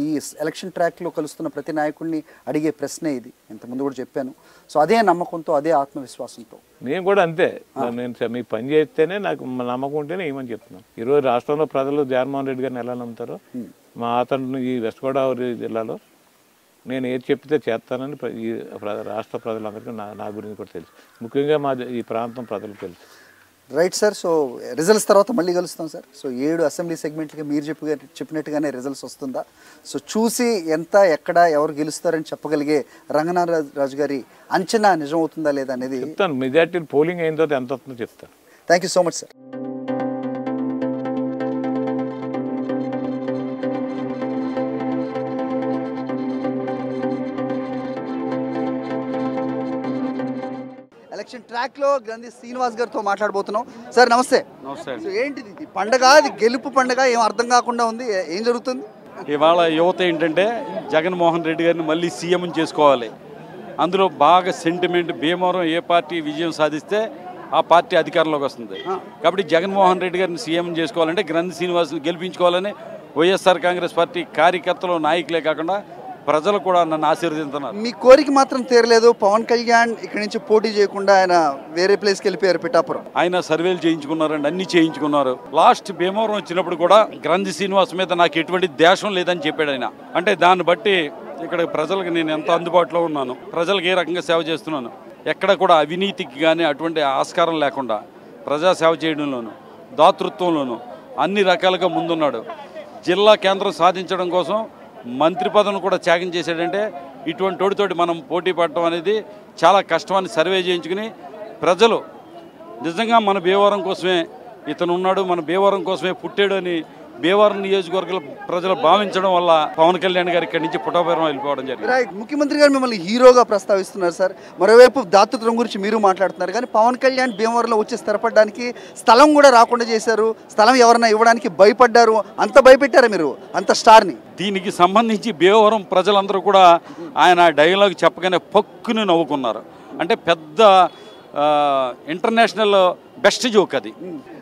ఈ ఎలక్షన్ ట్రాక్లో కలుస్తున్న ప్రతి నాయకుడిని అడిగే ప్రశ్నే ఇది, ఇంతకుముందు కూడా చెప్పాను. సో అదే నమ్మకంతో, అదే ఆత్మవిశ్వాసంతో నేను కూడా అంతే. నేను మీ పని చేస్తేనే నాకు నమ్మకం ఉంటేనే ఏమని చెప్తున్నాను. ఈరోజు రాష్ట్రంలో ప్రజలు జగన్మోహన్ రెడ్డి గారిని ఎలా నమ్ముతారో, మా అతను ఈ వెస్ట్ గోదావరి జిల్లాలో నేను ఏది చెప్తే చేస్తానని ఈ రాష్ట్ర ప్రజలందరికీ నా గురించి కూడా తెలుసు, ముఖ్యంగా మా ఈ ప్రాంతం ప్రజలకు తెలుసు. Right sir. సో రిజల్ట్స్ తర్వాత మళ్ళీ కలుస్తాం సార్. సో 7 అసెంబ్లీ సెగ్మెంట్లకి మీరు చెప్పినట్టుగానే రిజల్ట్స్ వస్తుందా? సో చూసి ఎంత, ఎక్కడ, ఎవరు గెలుస్తారని చెప్పగలిగే రంగనాథరాజు గారి అంచనా నిజం అవుతుందా లేదా అనేది చెప్తాను. మెజార్టీ పోలింగ్ అయిన తర్వాత ఎంత వస్తుందో చెప్తాను. Thank you so much sir. Election track లో గ్రంథి శ్రీనివాస్ గారితో మాట్లాడబోతున్నాం. సార్ నమస్తే. సో ఏంటిది ఇది పండగ, అది గెలుపు పండగ, ఏం అర్థం కాకుండా ఉంది, ఏం జరుగుతుంది? ఇవాళ యువత ఏంటంటే జగన్మోహన్ రెడ్డి గారిని మళ్ళీ సీఎం చేసుకోవాలి. అందులో బాగా సెంటిమెంట్, భీమవరం ఏ పార్టీ విజయం సాధిస్తే ఆ పార్టీ అధికారంలోకి వస్తుంది. కాబట్టి జగన్మోహన్ రెడ్డి గారిని సీఎం చేసుకోవాలంటే గ్రంథి శ్రీనివాస్ని గెలిపించుకోవాలని వైఎస్ఆర్ కాంగ్రెస్ పార్టీ కార్యకర్తలు, నాయకులే కాకుండా ప్రజలు కూడా నన్ను ఆశీర్వదిస్తున్నారు. మీ కోరిక మాత్రం తీరలేదు. పవన్ కళ్యాణ్ ఇక్కడి నుంచి పోటీ చేయకుండా ఆయన వేరే ప్లేస్కి వెళ్ళిపోయారు, పిఠాపురం. ఆయన సర్వేలు చేయించుకున్నారండి, అన్ని చేయించుకున్నారు. లాస్ట్ భీమవరం వచ్చినప్పుడు కూడా గ్రంథి శ్రీనివాస్ మీద నాకు ఎటువంటి ద్వేషం లేదని చెప్పాడు ఆయన. అంటే దాన్ని బట్టి ఇక్కడ ప్రజలకు నేను ఎంత అందుబాటులో ఉన్నాను, ప్రజలకు ఏ రకంగా సేవ చేస్తున్నాను, ఎక్కడ కూడా అవినీతికి కానీ అటువంటి ఆస్కారం లేకుండా ప్రజాసేవ చేయడంలోను, దాతృత్వంలోను అన్ని రకాలుగా ముందున్నాడు. జిల్లా కేంద్రం సాధించడం కోసం మంత్రి పదవిని కూడా త్యాగం చేశాడంటే ఇటువంటి తోడితోటి మనం పోటీ పడటం అనేది చాలా కష్టమని సర్వే చేయించుకుని ప్రజలు నిజంగా మన భీమవరం కోసమే ఇతను ఉన్నాడు, మన భీమవరం కోసమే పుట్టాడు అని భీమవరం నియోజకవర్గాల ప్రజలు భావించడం వల్ల పవన్ కళ్యాణ్ గారు ఇక్కడి నుంచి పుట్టపురం వెళ్ళిపోవడం జరిగింది. రైట్. ముఖ్యమంత్రి గారు మిమ్మల్ని హీరోగా ప్రస్తావిస్తున్నారు సార్. మరోవైపు దాతృత్వం గురించి మీరు మాట్లాడుతున్నారు. కానీ పవన్ కళ్యాణ్ భీమవరంలో వచ్చి స్థిరపడడానికి స్థలం కూడా రాకుండా చేశారు. స్థలం ఎవరైనా ఇవ్వడానికి భయపడ్డారు. అంత భయపెట్టారా మీరు అంత స్టార్ని? దీనికి సంబంధించి భీమవరం ప్రజలందరూ కూడా ఆయన డైలాగ్ చెప్పగానే పక్కుని నవ్వుకున్నారు. అంటే పెద్ద ఇంటర్నేషనల్ బెస్ట్ జోక్ అది.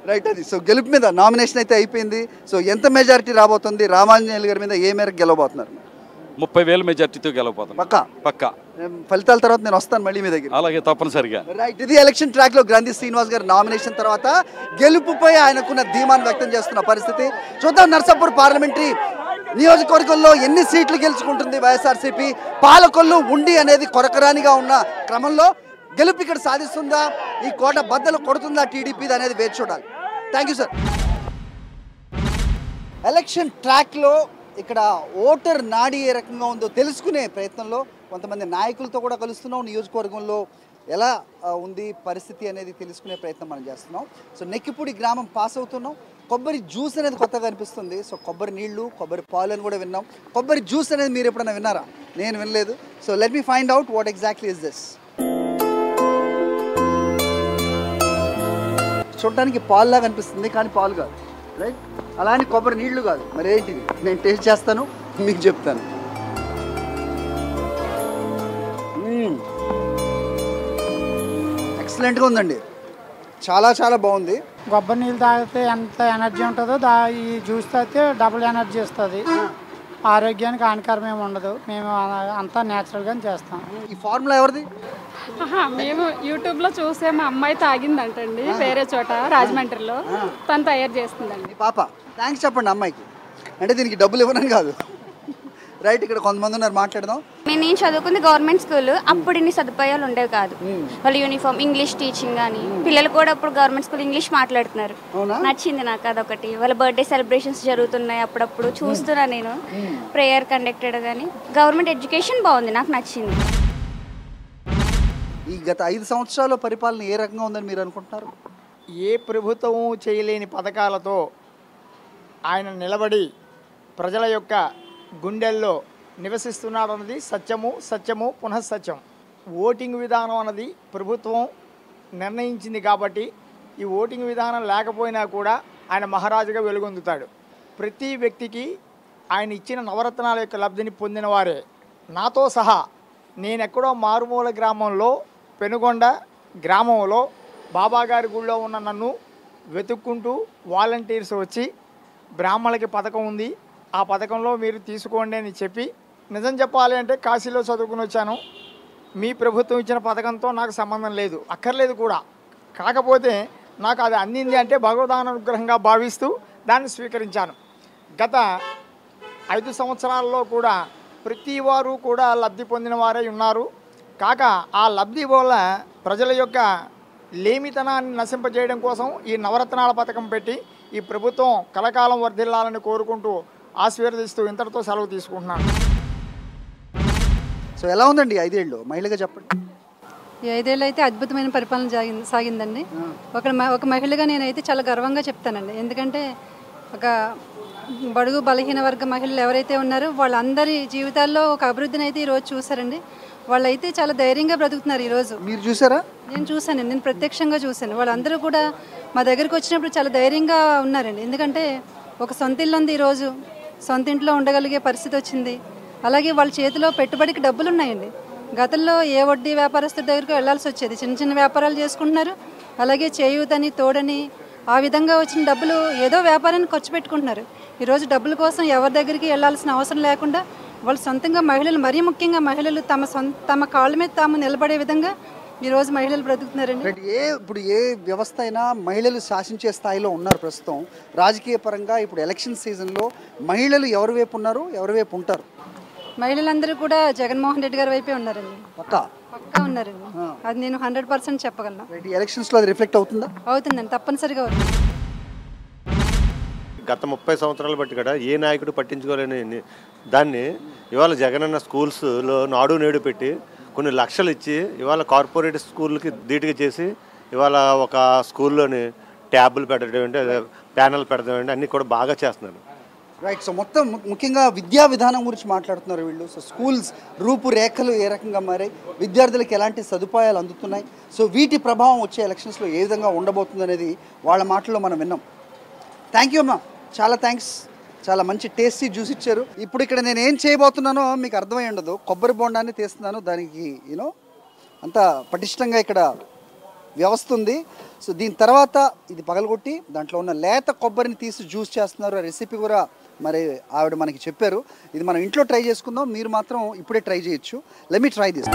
రైట్. అది సో గెలుపు మీద నామినేషన్ అయితే అయిపోయింది. సో ఎంత మెజారిటీ రాబోతుంది? రామాంజనేయులు గారి మీద ఏ మేరకు గెలవబోతున్నారు? 30,000 మెజార్టీతో గెలవబోతున్నారు. పక్కా. ఫలితాల తర్వాత నేను వస్తాను మళ్ళీ మీ దగ్గర. అలాగే, తప్పనిసరిగా. రైట్. ఇది ఎలక్షన్ ట్రాక్ లో గ్రంథి శ్రీనివాస్ గారి నామినేషన్ తర్వాత గెలుపుపై ఆయనకున్న ధీమాను వ్యక్తం చేస్తున్న పరిస్థితి చూద్దాం. నర్సాపూర్ పార్లమెంటరీ నియోజకవర్గంలో ఎన్ని సీట్లు గెలుచుకుంటుంది వైఎస్ఆర్సీపీ? పాలకొల్లు, ఉండి అనేది కొరకరానిగా ఉన్న క్రమంలో గెలుపు ఇక్కడ సాధిస్తుందా, ఈ కోట బద్దలు కొడుతుందా టీడీపీ అనేది వేచి చూడాలి. Thank you sir. ఎలక్షన్ ట్రాక్లో ఇక్కడ ఓటర్ నాడి ఏ రకంగా ఉందో తెలుసుకునే ప్రయత్నంలో కొంతమంది నాయకులతో కూడా కలుస్తున్నాం. నియోజకవర్గంలో ఎలా ఉంది పరిస్థితి అనేది తెలుసుకునే ప్రయత్నం మనం చేస్తున్నాం. సో నెక్కిపూడి గ్రామం పాస్ అవుతున్నాం. కొబ్బరి జ్యూస్ అనేది కొత్తగా అనిపిస్తుంది. సో కొబ్బరి నీళ్లు, కొబ్బరి పాలు అని కూడా విన్నాం. కొబ్బరి జ్యూస్ అనేది మీరు ఎప్పుడైనా విన్నారా? నేను వినలేదు. So let me find out what exactly is this. చూడటానికి పాలులాగా అనిపిస్తుంది కానీ పాలు కాదు. రైట్. అలానే కొబ్బరి నీళ్లు కాదు. మరి ఏంటిది? నేను టేస్ట్ చేస్తాను, మీకు చెప్తాను. ఎక్సలెంట్గా ఉందండి. చాలా చాలా బాగుంది. కొబ్బరి నీళ్ళు తాగితే ఎంత ఎనర్జీ ఉంటుందో ఈ జ్యూస్ తాగితే డబుల్ ఎనర్జీ వస్తుంది. ఆరోగ్యానికి హానికరం ఏమి ఉండదు. మేము అంతా న్యాచురల్గానే చేస్తాం. ఈ ఫార్ములా ఎవరిది? మేము యూట్యూబ్లో చూసే మా అమ్మాయి తాగిందంటండి, వేరే చోట రాజమండ్రిలో. తను తయారు చేస్తుందండి. పాప థ్యాంక్స్ చెప్పండి అమ్మాయికి. అంటే దీనికి డబ్బులు ఇవ్వనని కాదు. రైట్. ఇక్కడ కొంతమంది ఉన్నారు, మాట్లాడదాం. నేను చదువుకుంది గవర్నమెంట్ స్కూల్. అప్పుడు ఇన్ని సదుపాయాలు ఉండేవి కాదు. వాళ్ళ యూనిఫామ్, ఇంగ్లీష్ టీచింగ్ కానీ, పిల్లలు కూడా అప్పుడు గవర్నమెంట్ స్కూల్ ఇంగ్లీష్ మాట్లాడుతున్నారు. నచ్చింది నాకు అదొకటి. వాళ్ళ బర్త్డే సెలబ్రేషన్స్ జరుగుతున్నాయి, అప్పుడప్పుడు చూస్తున్నా నేను. ప్రేయర్ కండక్టెడ్ కానీ గవర్నమెంట్ ఎడ్యుకేషన్ బాగుంది, నాకు నచ్చింది. ఈ గత 5 సంవత్సరాల పరిపాలన ఏ రకంగా ఉందని మీరు అనుకుంటున్నారు? ఏ ప్రభుత్వం చేయలేని పథకాలతో ఆయన నిలబడి ప్రజల యొక్క గుండెల్లో నివసిస్తున్నాడు అన్నది సత్యము, సత్యము పునఃసత్యం. ఓటింగ్ విధానం అన్నది ప్రభుత్వం నిర్ణయించింది కాబట్టి ఈ ఓటింగ్ విధానం లేకపోయినా కూడా ఆయన మహారాజుగా వెలుగొందుతాడు. ప్రతి వ్యక్తికి ఆయన ఇచ్చిన నవరత్నాల యొక్క లబ్ధిని పొందిన వారే. నాతో సహా నేనెక్కడో మారుమూల గ్రామంలో, పెనుగొండ గ్రామంలో బాబాగారి గుళ్ళో ఉన్న నన్ను వెతుక్కుంటూ వాలంటీర్స్ వచ్చి బ్రాహ్మణులకి పథకం ఉంది, ఆ పథకంలో మీరు తీసుకోండి అని చెప్పి, నిజం చెప్పాలి అంటే కాశీలో చదువుకుని వచ్చాను. మీ ప్రభుత్వం ఇచ్చిన పథకంతో నాకు సంబంధం లేదు, అక్కర్లేదు కూడా. కాకపోతే నాకు అది అందింది అంటే భగవదానుగ్రహంగా భావిస్తూ దాన్ని స్వీకరించాను. గత 5 సంవత్సరాల్లో కూడా ప్రతి వారు కూడా లబ్ధి పొందిన వారే ఉన్నారు. కాక ఆ లబ్ధి వల్ల ప్రజల యొక్క లేమితనాన్ని నశింపజేయడం కోసం ఈ నవరత్నాల పథకం పెట్టి ఈ ప్రభుత్వం కలకాలం వర్ధిల్లాలని కోరుకుంటూ ఆశీర్వదిస్తూ ఇంతటితో సెలవు తీసుకుంటున్నాను. సో ఎలా ఉందండి 5 ఏళ్ళు మహిళగా చెప్పండి? ఈ 5 ఏళ్ళు అయితే అద్భుతమైన పరిపాలన సాగిందండి. ఒక మహిళగా నేనైతే చాలా గర్వంగా చెప్తానండి. ఎందుకంటే ఒక బడుగు బలహీన వర్గ మహిళలు ఎవరైతే ఉన్నారో వాళ్ళందరి జీవితాల్లో ఒక అభివృద్ధిని అయితే ఈరోజు చూసారండి. వాళ్ళైతే చాలా ధైర్యంగా బ్రతుకుతున్నారు ఈరోజు. మీరు చూసారా? నేను చూశాను, నేను ప్రత్యక్షంగా చూశాను. వాళ్ళందరూ కూడా మా దగ్గరికి వచ్చినప్పుడు చాలా ధైర్యంగా ఉన్నారండి. ఎందుకంటే ఒక సొంత ఇల్లు ఉంది, ఈరోజు సొంత ఇంట్లో ఉండగలిగే పరిస్థితి వచ్చింది. అలాగే వాళ్ళ చేతిలో పెట్టుబడికి డబ్బులు ఉన్నాయండి. గతంలో ఏ వడ్డీ వ్యాపారస్తుడి దగ్గరకు వెళ్లాల్సి వచ్చేది, చిన్న చిన్న వ్యాపారాలు చేసుకుంటున్నారు. అలాగే చేయూతని తోడని ఆ విధంగా వచ్చిన డబ్బులు ఏదో వ్యాపారాన్ని ఖర్చు పెట్టుకుంటున్నారు. ఈరోజు డబ్బుల కోసం ఎవరి దగ్గరికి వెళ్లాల్సిన అవసరం లేకుండా వాళ్ళు సొంతంగా మహిళలు, మరీ ముఖ్యంగా మహిళలు తమ కాళ్ళ మీద తాము నిలబడే విధంగా ఈరోజు మహిళలు బ్రతుకుతున్నారండి. ఇప్పుడు ఏ వ్యవస్థ అయినా మహిళలు శాసించే స్థాయిలో ఉన్నారు ప్రస్తుతం. రాజకీయ పరంగా ఇప్పుడు ఎలక్షన్ సీజన్లో మహిళలు ఎవరి వైపు ఉన్నారు, ఎవరి వైపు ఉంటారు? మహిళలందరూ కూడా జగన్మోహన్ రెడ్డి గారి వైపే ఉన్నారండి. పక్కా ఉన్నారండి. అది నేను 100% చెప్పగలను. ఎలక్షన్స్లో అది రిఫ్లెక్ట్ అవుతుందా? అవుతుందండి, తప్పనిసరిగా అవుతుంది. గత 30 సంవత్సరాలు బట్టి కూడా ఏ నాయకుడు పట్టించుకోలేని దాన్ని ఇవాళ జగనన్న స్కూల్స్లో నాడు నేడు పెట్టి కొన్ని లక్షలు ఇచ్చి ఇవాళ కార్పొరేట్ స్కూళ్ళకి ధీటుగా చేసి ఇవాళ ఒక స్కూల్లోని ట్యాబులు పెట్టడం ఏంటి, ప్యానల్ పెట్టడం ఏంటి, అన్నీ కూడా బాగా చేస్తున్నారు. రైట్. సో మొత్తం ముఖ్యంగా విద్యా విధానం గురించి మాట్లాడుతున్నారు వీళ్ళు. సో స్కూల్స్ రూపురేఖలు ఏ రకంగా మారాయి, విద్యార్థులకు ఎలాంటి సదుపాయాలు అందుతున్నాయి, సో వీటి ప్రభావం వచ్చే ఎలక్షన్స్లో ఏ విధంగా ఉండబోతుంది అనేది వాళ్ళ మాటల్లో మనం విన్నాం. థ్యాంక్ యూ అమ్మా, చాలా థ్యాంక్స్. చాలా మంచి టేస్టీ జ్యూస్ ఇచ్చారు. ఇప్పుడు ఇక్కడ నేను ఏం చేయబోతున్నానో మీకు అర్థమై ఉండదు. కొబ్బరి బొండాన్ని తీస్తున్నాను. దానికి అంత పటిష్టంగా ఇక్కడ వ్యవస్థ ఉంది. సో దీని తర్వాత ఇది పగలగొట్టి దాంట్లో ఉన్న లేత కొబ్బరిని తీసి జ్యూస్ చేస్తున్నారు. ఆ రెసిపీ కూడా మరి ఆవిడ మనకి చెప్పారు. ఇది మనం ఇంట్లో ట్రై చేసుకుందాం. మీరు మాత్రం ఇప్పుడే ట్రై చేయొచ్చు. Let me try this.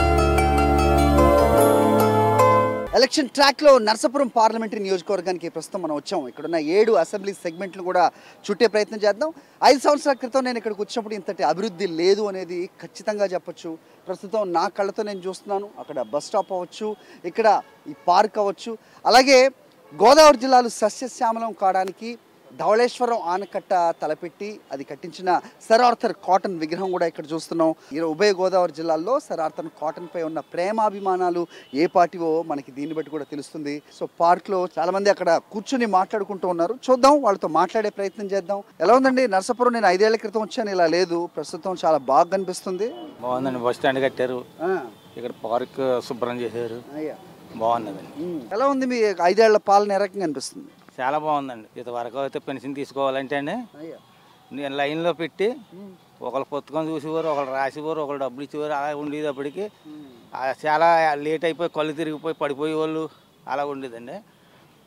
Election ట్రాక్లో నర్సాపురం పార్లమెంటరీ నియోజకవర్గానికి ప్రస్తుతం మనం వచ్చాం. ఇక్కడున్న 7 అసెంబ్లీ సెగ్మెంట్లు కూడా చుట్టే ప్రయత్నం చేద్దాం. 5 సంవత్సరాల క్రితం నేను ఇక్కడికి వచ్చినప్పుడు ఇంతటి అభివృద్ధి లేదు అనేది ఖచ్చితంగా చెప్పొచ్చు. ప్రస్తుతం నా కళ్ళతో నేను చూస్తున్నాను. అక్కడ బస్ స్టాప్ అవ్వచ్చు, ఇక్కడ ఈ పార్క్ అవ్వచ్చు, అలాగే గోదావరి జిల్లాలు సస్యశ్యామలం కావడానికి ధవళేశ్వరం ఆనకట్ట తలపెట్టి అది కట్టించిన సర్ ఆర్థర్ కాటన్ విగ్రహం కూడా ఇక్కడ చూస్తున్నాం. ఈ ఉభయ గోదావరి జిల్లాల్లో సర్ ఆర్థర్ కాటన్ పై ఉన్న ప్రేమాభిమానాలు ఏ పార్టీవో మనకి దీన్ని బట్టి కూడా తెలుస్తుంది. సో పార్క్ లో చాలా మంది అక్కడ కూర్చుని మాట్లాడుకుంటూ ఉన్నారు. చూద్దాం, వాళ్ళతో మాట్లాడే ప్రయత్నం చేద్దాం. ఎలా ఉందండి నర్సాపురం? నేను 5 ఏళ్ల క్రితం వచ్చాను, ఇలా లేదు. ప్రస్తుతం చాలా బాగా కనిపిస్తుంది. బాగుందండి. బస్ స్టాండ్ కట్టారు, ఇక్కడ పార్క్ శుభ్రం చేశారు, బాగున్నదండి. ఎలా ఉంది మీ 5 ఏళ్ల పాలన? ఏ రకంగా అనిపిస్తుంది? చాలా బాగుందండి. ఇంతవరకు అయితే పెన్షన్ తీసుకోవాలంటే అండి నేను లైన్లో పెట్టి ఒకళ్ళు పుస్తకం చూసేవారు, ఒకళ్ళు రాసేవారు, ఒకళ్ళు డబ్బులు ఇచ్చేవారు. అలా ఉండేటప్పటికి చాలా లేట్ అయిపోయి కళ్ళు తిరిగిపోయి పడిపోయేవాళ్ళు అలా ఉండేదండి.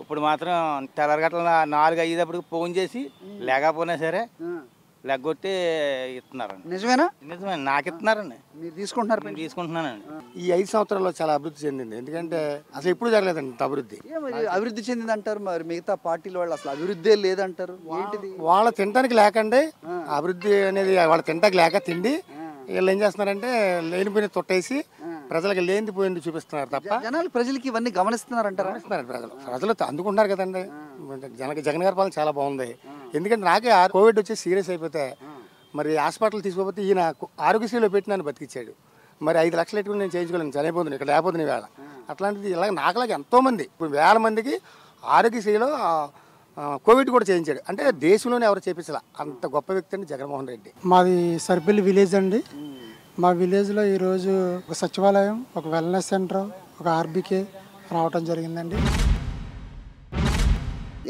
ఇప్పుడు మాత్రం తెల్లరగట్ల 4-5 అప్పటికి ఫోన్ చేసి లేకపోయినా సరే లెగ్గొట్టి ఇస్తున్నారండి. నిజమేనా? నిజమే, నాకు ఇస్తున్నారండి. మీరు తీసుకుంటున్నారు? నేను తీసుకుంటున్నానండి. ఈ 5 సంవత్సరాల్లో చాలా అభివృద్ధి చెందింది. ఎందుకంటే అసలు ఎప్పుడు జరగలేదండి ఇంత అభివృద్ధి. అభివృద్ధి చెందింది అంటారు, మరి మిగతా పార్టీల వాళ్ళు అసలు అభివృద్ధి లేదంటారు. ఏంటిది? వాళ్ళ తినడానికి లేకండి అభివృద్ధి అనేది. వాళ్ళ తినడానికి లేక తిండి వీళ్ళు ఏం చేస్తున్నారంటే లేనిపోయిన తొట్టేసి ప్రజలకు లేనిది పోయింది చూపిస్తున్నారు తప్ప ప్రజలకి ఇవన్నీ గమనిస్తున్నారంటారా? ప్రజలు అందుకుంటున్నారు కదండి. జగన్ గారి పాలన చాలా బాగుంది. ఎందుకంటే నాకే కోవిడ్ వచ్చి సీరియస్ అయిపోతే మరి హాస్పిటల్ తీసుకోకపోతే ఈయన ఆరోగ్యశ్రీలో పెట్టి నన్ను బతికిచ్చాడు. మరి 5 లక్షలు పెట్టుకుని నేను చేయించుకోలేను, చనిపోతుంది ఇక్కడ లేకపోతుంది వేళ. అట్లాంటిది ఇలాగ నాకులాగా ఎంతోమంది ఇప్పుడు 1000 మందికి ఆరోగ్యశ్రీలో కోవిడ్ కూడా చేయించాడు. అంటే దేశంలోనే ఎవరు చేయించాల అంత గొప్ప వ్యక్తి అండి జగన్మోహన్ రెడ్డి. మాది సర్పల్లి విలేజ్ అండి. మా విలేజ్లో ఈరోజు ఒక సచివాలయం, ఒక వెల్నెస్ సెంటర్, ఒక ఆర్బీకే రావటం జరిగిందండి.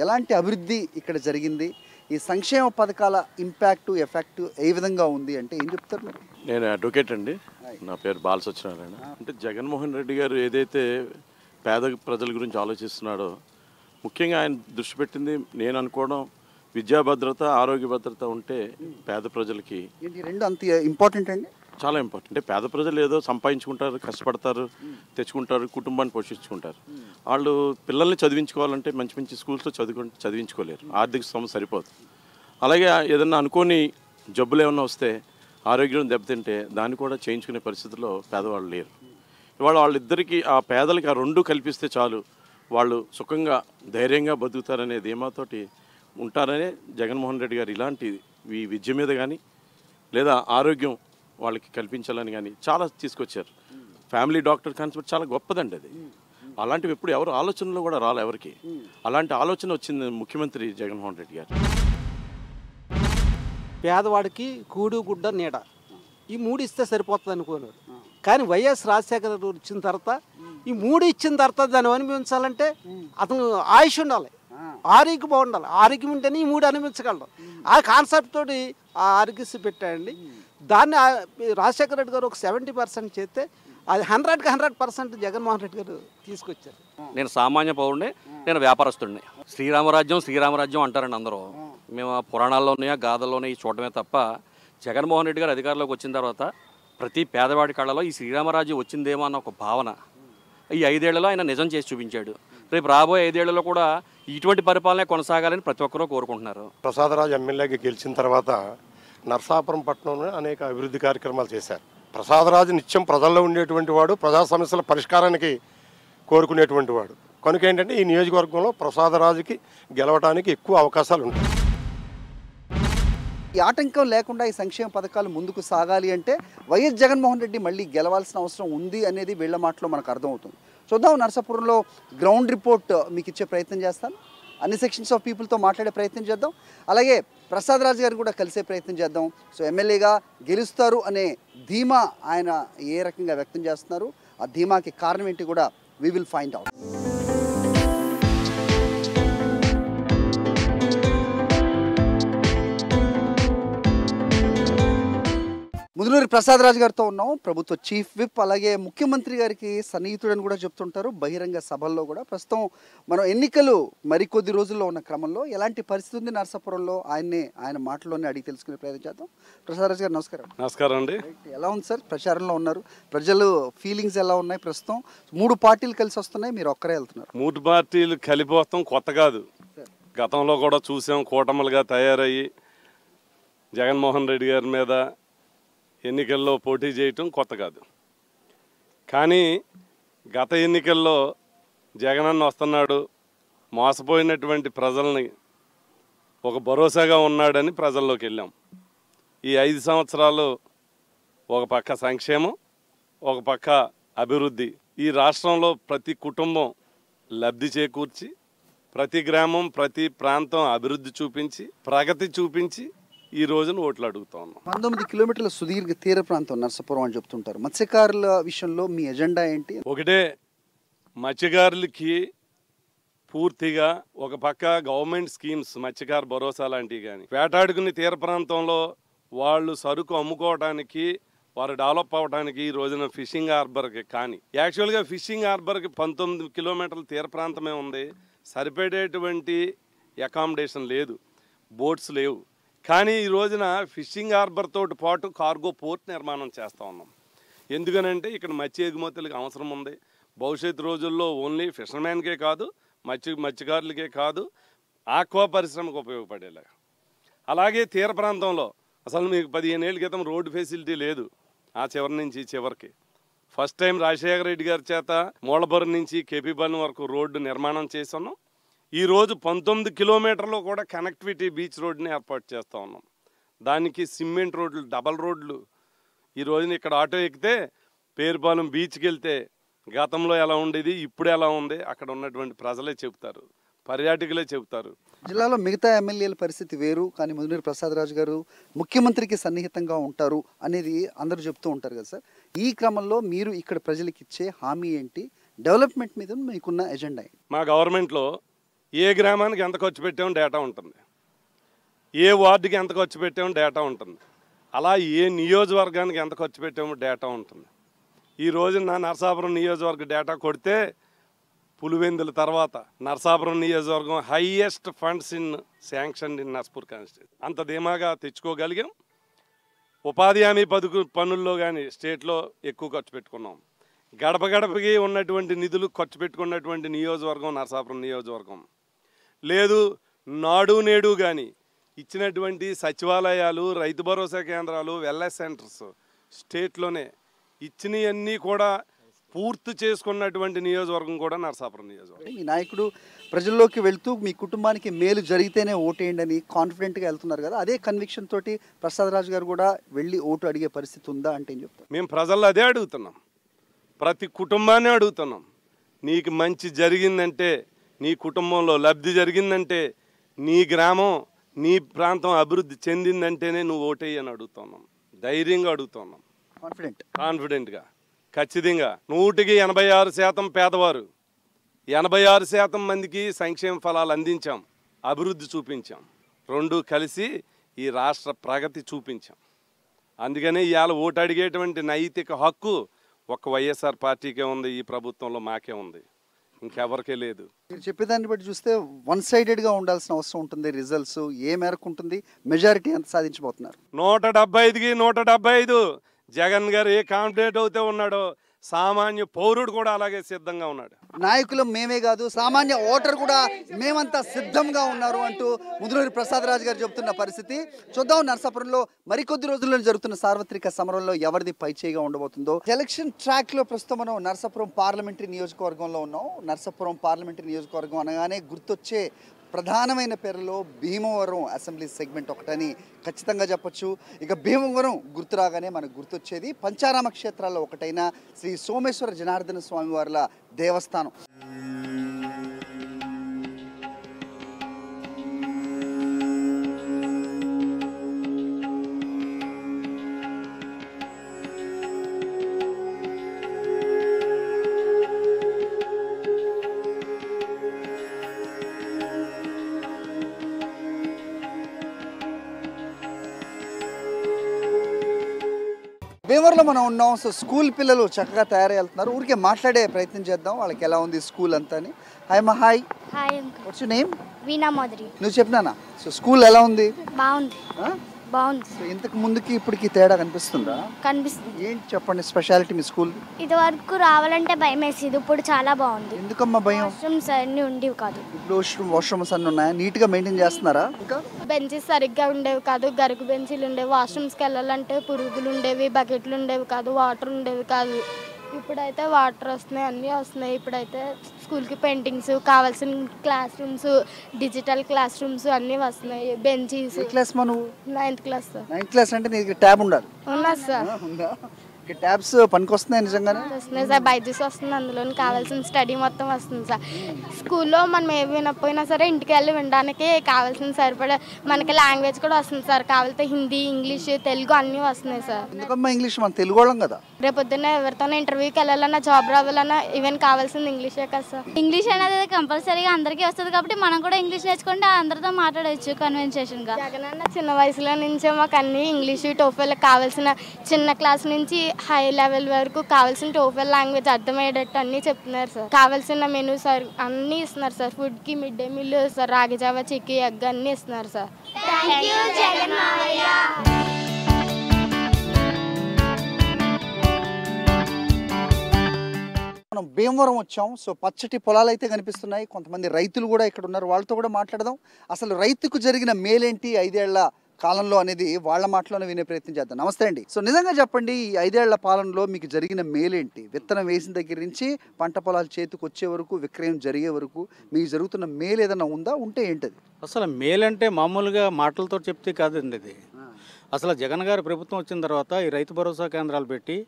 ఎలాంటి అభివృద్ధి ఇక్కడ జరిగింది, ఈ సంక్షేమ పథకాల ఇంపాక్ట్ ఎఫెక్ట్ ఏ విధంగా ఉంది అంటే ఏం చెప్తారు మీరు? నేను అడ్వకేట్ అండి, నా పేరు బాలసత్యనారాయణ. అంటే జగన్మోహన్ రెడ్డి గారు ఏదైతే పేద ప్రజల గురించి ఆలోచిస్తున్నాడో, ముఖ్యంగా ఆయన దృష్టి పెట్టింది నేను అనుకోవడం విద్యా భద్రత, ఆరోగ్య భద్రత ఉంటే పేద ప్రజలకి రెండు అంత ఇంపార్టెంట్ అండి. చాలా ఇంపార్టెంట్. అంటే పేద ప్రజలు ఏదో సంపాదించుకుంటారు, కష్టపడతారు, తెచ్చుకుంటారు, కుటుంబాన్ని పోషించుకుంటారు. వాళ్ళు పిల్లల్ని చదివించుకోవాలంటే మంచి మంచి స్కూల్స్లో చదివించుకోలేరు, ఆర్థిక స్థోమత సరిపోదు. అలాగే ఏదన్నా అనుకోని జబ్బులు ఏమన్నా వస్తే, ఆరోగ్యం దెబ్బతింటే దాన్ని కూడా చేయించుకునే పరిస్థితుల్లో పేదవాళ్ళు లేరు. ఇవాళ వాళ్ళిద్దరికీ, ఆ పేదలకి ఆ రెండు కల్పిస్తే చాలు, వాళ్ళు సుఖంగా ధైర్యంగా బతుకుతారనే ధీమాతోటి ఉంటారనే జగన్మోహన్ రెడ్డి గారు ఇలాంటి ఈ విద్య మీద కానీ లేదా ఆరోగ్యం వాళ్ళకి కల్పించాలని కానీ చాలా తీసుకొచ్చారు. ఫ్యామిలీ డాక్టర్ కాన్సెప్ట్ చాలా గొప్పదండి అది. అలాంటివి ఎప్పుడు ఎవరు ఆలోచనలో కూడా రాలే ఎవరికి. అలాంటి ఆలోచన వచ్చింది ముఖ్యమంత్రి జగన్మోహన్ రెడ్డి గారు. పేదవాడికి కూడు గుడ్డ నీడ ఈ మూడు ఇస్తే సరిపోతుంది అనుకున్నారు. కానీ వైఎస్ రాజశేఖర గారు వచ్చిన తర్వాత ఈ మూడు ఇచ్చిన తర్వాత దాన్ని అనుభవించాలంటే అతను ఆయుష్ ఉండాలి, ఆరోగ్యం బాగుండాలి. ఆరోగ్యం ఉంటేనే ఈ మూడు అనుభవించగలరు. ఆ కాన్సెప్ట్ తోటి ఆ ఆరోగ్యశ్రీ పెట్టాయండి. దాన్ని రాజశేఖర రెడ్డి గారు ఒక 70% చేస్తే అది 100కి 100% జగన్మోహన్ రెడ్డి గారు తీసుకొచ్చారు. నేను సామాన్య పౌరుడిని, నేను వ్యాపారస్తుడిని. శ్రీరామరాజ్యం అంటారండి అందరూ. మేము పురాణాల్లో ఉన్నాయా గాథల్లో ఉన్నాయి చూడటమే తప్ప జగన్మోహన్ రెడ్డి గారు అధికారంలోకి వచ్చిన తర్వాత ప్రతి పేదవాడి కళ్ళలో ఈ శ్రీరామరాజ్యం వచ్చిందేమో అన్న ఒక భావన ఈ 5 ఏళ్లలో ఆయన నిజం చేసి చూపించాడు. రేపు రాబోయే 5 ఏళ్లలో కూడా ఇటువంటి పరిపాలన కొనసాగాలని ప్రతి ఒక్కరూ కోరుకుంటున్నారు. ప్రసాదరాజు ఎమ్మెల్యేగా గెలిచిన తర్వాత నరసాపురం పట్టణంలో అనేక అభివృద్ధి కార్యక్రమాలు చేశారు. ప్రసాదరాజు నిత్యం ప్రజల్లో ఉండేటువంటి వాడు, ప్రజా సమస్యల పరిష్కారానికి కోరుకునేటువంటి వాడు. కనుక ఏంటంటే ఈ నియోజకవర్గంలో ప్రసాదరాజుకి గెలవడానికి ఎక్కువ అవకాశాలు ఉంటాయి. ఈ ఆటంకం లేకుండా ఈ సంక్షేమ పథకాలు ముందుకు సాగాలి అంటే వైఎస్ జగన్మోహన్ రెడ్డి మళ్ళీ గెలవాల్సిన అవసరం ఉంది అనేది వీళ్ళ మాటలో మనకు అర్థమవుతుంది. చూద్దాం, నరసాపురంలో గ్రౌండ్ రిపోర్ట్ మీకు ఇచ్చే ప్రయత్నం చేస్తాను. అన్ని సెక్షన్స్ ఆఫ్ పీపుల్తో మాట్లాడే ప్రయత్నం చేద్దాం. అలాగే ప్రసాదరాజు గారు కూడా కలిసే ప్రయత్నం చేద్దాం. సో ఎమ్మెల్యేగా గెలుస్తారు అనే ధీమా ఆయన ఏ రకంగా వ్యక్తం చేస్తున్నారు, ఆ ధీమాకి కారణం ఏంటి కూడా we will find out. Mudunuri Prasadaraju గారితో ఉన్నాం, ప్రభుత్వ చీఫ్ విప్, అలాగే ముఖ్యమంత్రి గారికి సన్నిహితుడని కూడా చెప్తుంటారు బహిరంగ సభల్లో కూడా. ప్రస్తుతం మనం ఎన్నికలు మరికొద్ది రోజుల్లో ఉన్న క్రమంలో ఎలాంటి పరిస్థితి ఉంది నరసాపురంలో ఆయన మాటల్లోనే అడిగి తెలుసుకునే ప్రయత్నం చేద్దాం. ప్రసాదరాజు గారు నమస్కారం. నమస్కారం అండి. ఎలా ఉంది సార్, ప్రచారంలో ఉన్నారు, ప్రజలు ఫీలింగ్స్ ఎలా ఉన్నాయి? ప్రస్తుతం 3 పార్టీలు కలిసి వస్తున్నాయి, మీరు ఒక్కరే వెళ్తున్నారు. 3 పార్టీలు కలిపివస్తాం కొత్త కాదు, గతంలో కూడా చూసాం. కూటములుగా తయారయ్యి జగన్మోహన్ రెడ్డి గారి మీద ఎన్నికల్లో పోటీ చేయటం కొత్త కాదు. కానీ గత ఎన్నికల్లో జగనన్న వస్తున్నాడు, మోసపోయినటువంటి ప్రజల్ని ఒక భరోసాగా ఉన్నాడని ప్రజల్లోకి వెళ్ళాం. ఈ 5 సంవత్సరాలు ఒక పక్క సంక్షేమం, ఒక పక్క అభివృద్ధి. ఈ రాష్ట్రంలో ప్రతి కుటుంబం లబ్ధి చేకూర్చి, ప్రతి గ్రామం, ప్రతి ప్రాంతం అభివృద్ధి చూపించి, ప్రగతి చూపించి ఈ రోజున ఓట్లు అడుగుతా ఉన్నాం. 19 కిలోమీటర్ల సుదీర్ఘ తీర ప్రాంతం నరసాపురం అని చెప్తుంటారు. మత్స్యకారుల విషయంలో మీ ఎజెండా ఏంటి? ఒకటే, మత్స్యకారులకి పూర్తిగా ఒక పక్క గవర్నమెంట్ స్కీమ్స్, మత్స్యకార భరోసా లాంటివి కానీ, వేటాడుకుని తీర ప్రాంతంలో వాళ్ళు సరుకు అమ్ముకోవడానికి, వారు డెవలప్ అవ్వడానికి ఈ రోజున ఫిషింగ్ హార్బర్కి కానీ, యాక్చువల్గా ఫిషింగ్ హార్బర్కి 19 కిలోమీటర్ల తీర ప్రాంతమే ఉంది, సరిపడేటువంటి అకామిడేషన్ లేదు, బోట్స్ లేవు. కానీ ఈ రోజున ఫిషింగ్ హార్బర్ తోటి పాటు కార్గో పోర్ట్ నిర్మాణం చేస్తూ ఉన్నాం. ఎందుకనంటే ఇక్కడ మత్స్య ఎగుమతులకు అవసరం ఉంది. భవిష్యత్తు రోజుల్లో ఓన్లీ ఫిషర్మ్యాన్కే కాదు, మత్స్యకారులకే కాదు, ఆక్వా పరిశ్రమకు ఉపయోగపడేలాగా. అలాగే తీర ప్రాంతంలో అసలు మీకు 15 ఏళ్ళ క్రితం రోడ్డు ఫెసిలిటీ లేదు. ఆ చివరి నుంచి చివరికి ఫస్ట్ టైం రాజశేఖర రెడ్డి గారి చేత మూలబొరం నుంచి కేపీబన్ వరకు రోడ్డు నిర్మాణం చేస్తున్నాం. ఈరోజు 19 కిలోమీటర్లో కూడా కనెక్టివిటీ బీచ్ రోడ్డుని ఏర్పాటు చేస్తూ ఉన్నాం. దానికి సిమెంట్ రోడ్లు, డబల్ రోడ్లు. ఈ రోజున ఇక్కడ ఆటో ఎక్కితే పేరుపాలెం బీచ్కి వెళ్తే గతంలో ఎలా ఉండేది, ఇప్పుడు ఎలా ఉంది, అక్కడ ఉన్నటువంటి ప్రజలే చెబుతారు, పర్యాటకులే చెబుతారు. జిల్లాలో మిగతా ఎమ్మెల్యేల పరిస్థితి వేరు, కానీ ముదునూరి ప్రసాదరాజు గారు ముఖ్యమంత్రికి సన్నిహితంగా ఉంటారు అనేది అందరూ చెప్తూ ఉంటారు కదా సార్. ఈ క్రమంలో మీరు ఇక్కడ ప్రజలకు ఇచ్చే హామీ ఏంటి? డెవలప్మెంట్ మీద మీకున్న ఎజెండా ఏంటి? మా గవర్నమెంట్లో ఏ గ్రామానికి ఎంత ఖర్చు పెట్టామో డేటా ఉంటుంది, ఏ వార్డుకి ఎంత ఖర్చు పెట్టామో డేటా ఉంటుంది, అలా ఏ నియోజకవర్గానికి ఎంత ఖర్చు పెట్టామో డేటా ఉంటుంది. ఈ రోజు నా నరసాపురం నియోజకవర్గ డేటా కొడితే పులివెందుల తర్వాత నరసాపురం నియోజకవర్గం highest funds in sanction in Narsapur constituency. అంత ధీమాగా తెచ్చుకోగలిగాం. ఉపాధి హామీ పనుల్లో కానీ స్టేట్లో ఎక్కువ ఖర్చు పెట్టుకున్నాం. గడప గడపకి ఉన్నటువంటి నిధులు ఖర్చు పెట్టుకున్నటువంటి నియోజకవర్గం నరసాపురం నియోజకవర్గం. లేదు నాడు నేడు కానీ ఇచ్చినటువంటి సచివాలయాలు, రైతు భరోసా కేంద్రాలు, వెల్నెస్ సెంటర్స్ స్టేట్లోనే ఇచ్చినవన్నీ కూడా పూర్తి చేసుకున్నటువంటి నియోజకవర్గం కూడా నరసాపురం నియోజకవర్గం. మీ నాయకుడు ప్రజల్లోకి వెళ్తూ మీ కుటుంబానికి మేలు జరిగితేనే ఓటేయండి అని కాన్ఫిడెంట్గా వెళ్తున్నారు కదా, అదే కన్విక్షన్ తోటి ప్రసాద్ రాజు గారు కూడా వెళ్ళి ఓటు అడిగే పరిస్థితి ఉందా అంటే ఏం చెప్తారు? మేము ప్రజల్లో అదే అడుగుతున్నాం, ప్రతి కుటుంబాన్ని అడుగుతున్నాం. నీకు మంచి జరిగిందంటే, నీ కుటుంబంలో లబ్ధి జరిగిందంటే, నీ గ్రామం నీ ప్రాంతం అభివృద్ధి చెందిందంటేనే నువ్వు ఓటేయని అడుగుతున్నాం. ధైర్యంగా అడుగుతున్నాం, కాన్ఫిడెంట్గా. ఖచ్చితంగా 186% పేదవారు, 86% మందికి సంక్షేమ ఫలాలు అందించాం, అభివృద్ధి చూపించాం. రెండు కలిసి ఈ రాష్ట్ర ప్రగతి చూపించాం. అందుకనే ఇవాళ ఓటు అడిగేటువంటి నైతిక హక్కు ఒక్క వైఎస్ఆర్ పార్టీకే ఉంది, ఈ ప్రభుత్వంలో మాకే ఉంది, ఇంకెవరికే లేదు. మీరు చెప్పేదాన్ని బట్టి చూస్తే వన్ సైడెడ్గా ఉండాల్సిన అవసరం ఉంటుంది. రిజల్ట్స్ ఏ మేరకు ఉంటుంది? మెజారిటీ ఎంత సాధించబోతున్నారు? 175కి 175. జగన్ గారు ఏ కాంపిటేట్ అవుతే ఉన్నాడో సామాన్య పౌరుడు కూడా అలాగే సిద్ధంగా ఉన్నాడు. నాయకులు మేమే కాదు, సామాన్య ఓటర్ కూడా మేమంతా సిద్ధంగా ఉన్నారు అంటూ ముదునూరి ప్రసాద్ రాజు గారు చెబుతున్న పరిస్థితి. చూద్దాం నరసాపురంలో మరికొద్ది రోజుల్లో జరుగుతున్న సార్వత్రిక సమరంలో ఎవరిది పైచేయిగా ఉండబోతుందో. ఎలక్షన్ ట్రాక్ లో ప్రస్తుతం మనం నరసాపురం పార్లమెంటరీ నియోజకవర్గంలో ఉన్నాం. నరసాపురం పార్లమెంటరీ నియోజకవర్గం అనగానే గుర్తొచ్చే ప్రధానమైన పేరులో భీమవరం అసెంబ్లీ సెగ్మెంట్ ఒకటని ఖచ్చితంగా చెప్పొచ్చు. ఇక భీమవరం గుర్తు రాగానే మనకు గుర్తొచ్చేది పంచారామ క్షేత్రాల్లో ఒకటైన శ్రీ సోమేశ్వర జనార్దన స్వామి వార్ల దేవస్థానం. భీమవరంలో మనం ఉన్నాం. సో స్కూల్ పిల్లలు చక్కగా తయారై వెళ్తున్నారు. ఊరికే మాట్లాడే ప్రయత్నం చేద్దాం, వాళ్ళకి ఎలా ఉంది స్కూల్ అంతా అని. హాయ్ మా hi. What's your name? Veena Madhuri. నువ్వు చెప్పినానా? సో స్కూల్ ఎలా ఉంది? బాగుంది. బాగుంది. సో ఇంతకు ముందుకి ఇప్పటికి తేడా కనిపిస్తుందా? కనిపిస్తుంది. ఏంటి చెప్పండి స్పెషాలిటీ మీ స్కూల్? ఇది వరకు రావాలంటే భయం వేసేది, ఇప్పుడు చాలా బాగుంది. ఎందుకమ్మా భయం? వాష్రూమ్స్ అన్నీ ఉండేవి కాదు. ఇప్పుడు వాష్రూమ్స్ అన్నీ ఉన్నాయా? నీట్గా మెయింటైన్ చేస్తున్నారా? ఇంకా బెంచెస్ సరిగ్గా ఉండేవి కాదు, గరుకు బెంచీలు ఉండేవి. వాష్రూమ్స్కి వెళ్ళాలంటే పురుగులు ఉండేవి, బకెట్లు ఉండేవి కాదు, వాటర్ ఉండేవి కాదు. ఇప్పుడైతే వాటర్ వస్తున్నాయి, అన్నీ వస్తున్నాయి. ఇప్పుడైతే స్కూల్కి పెయింటింగ్స్, కావాల్సిన class rooms, digital class rooms అన్నీ వస్తున్నాయి. బెంచీస్. క్లాస్ మనం 9th class sir. 9th class అంటే నీకు ట్యాబ్ ఉండాలి. ఉన్నా సార్. ట్యాబ్స్ పనికొస్తున్నాయి నిజంగానే? వస్తున్నాయి సార్. బైజూస్ వస్తుంది, అందులో కావాల్సిన స్టడీ మొత్తం వస్తుంది సార్. స్కూల్లో మనం ఏమి వినకపోయినా సరే ఇంటికి వెళ్ళి వినడానికి కావాల్సిన సరిపడే మనకి లాంగ్వేజ్ కూడా వస్తుంది సార్. కావాలంటే హిందీ, ఇంగ్లీష్, తెలుగు అన్నీ వస్తున్నాయి సార్. ఎందుకమ్మా ఇంగ్లీష్? మన తెలుగు వాళ్ళం కదా. రేపొద్దున్న ఎవరితోనే ఇంటర్వ్యూకి వెళ్ళాలన్నా, జాబ్ రావాలన్నా ఈవెన్ కావాల్సింది ఇంగ్లీషే కదా సార్. ఇంగ్లీష్ అనేది కంపల్సరీగా అందరికీ వస్తుంది కాబట్టి మనం కూడా ఇంగ్లీష్ నేర్చుకుంటే అందరితో మాట్లాడవచ్చు కన్వెన్సేషన్గా. జగనన్న చిన్న వయసులో నుంచే మాకు అన్ని ఇంగ్లీష్, టోఫెల్ కావాల్సిన చిన్న క్లాస్ నుంచి హై లెవెల్ వరకు కావాల్సిన టోఫెల్ లాంగ్వేజ్ అర్థమయ్యేటట్టు అన్నీ చెప్తున్నారు సార్. కావాల్సిన మెనూ సార్ అన్నీ ఇస్తున్నారు సార్. ఫుడ్కి మిడ్ డే మీల్ సార్, రాగి జావా, చిక్కీ, ఎగ్ అన్నీ ఇస్తున్నారు సార్. మనం భీమవరం వచ్చాం. సో పచ్చటి పొలాలు అయితే కనిపిస్తున్నాయి. కొంతమంది రైతులు కూడా ఇక్కడ ఉన్నారు, వాళ్ళతో కూడా మాట్లాడదాం. అసలు రైతుకు జరిగిన మేలేంటి 5 ఏళ్ల కాలంలో అనేది వాళ్ళ మాటలోనే వినే ప్రయత్నం చేద్దాం. నమస్తే అండి. సో నిజంగా చెప్పండి, ఈ 5 ఏళ్ల పాలనలో మీకు జరిగిన మేలేంటి? విత్తనం వేసిన దగ్గర నుంచి పంట పొలాలు చేతికి వచ్చే వరకు, విక్రయం జరిగే వరకు మీకు జరుగుతున్న మేలు ఏదైనా ఉందా? ఉంటే ఏంటది? అసలు మేలంటే మామూలుగా మాటలతో చెప్తే కాదండి. ఇది అసలు జగన్ గారి ప్రభుత్వం వచ్చిన తర్వాత ఈ రైతు భరోసా కేంద్రాలు పెట్టి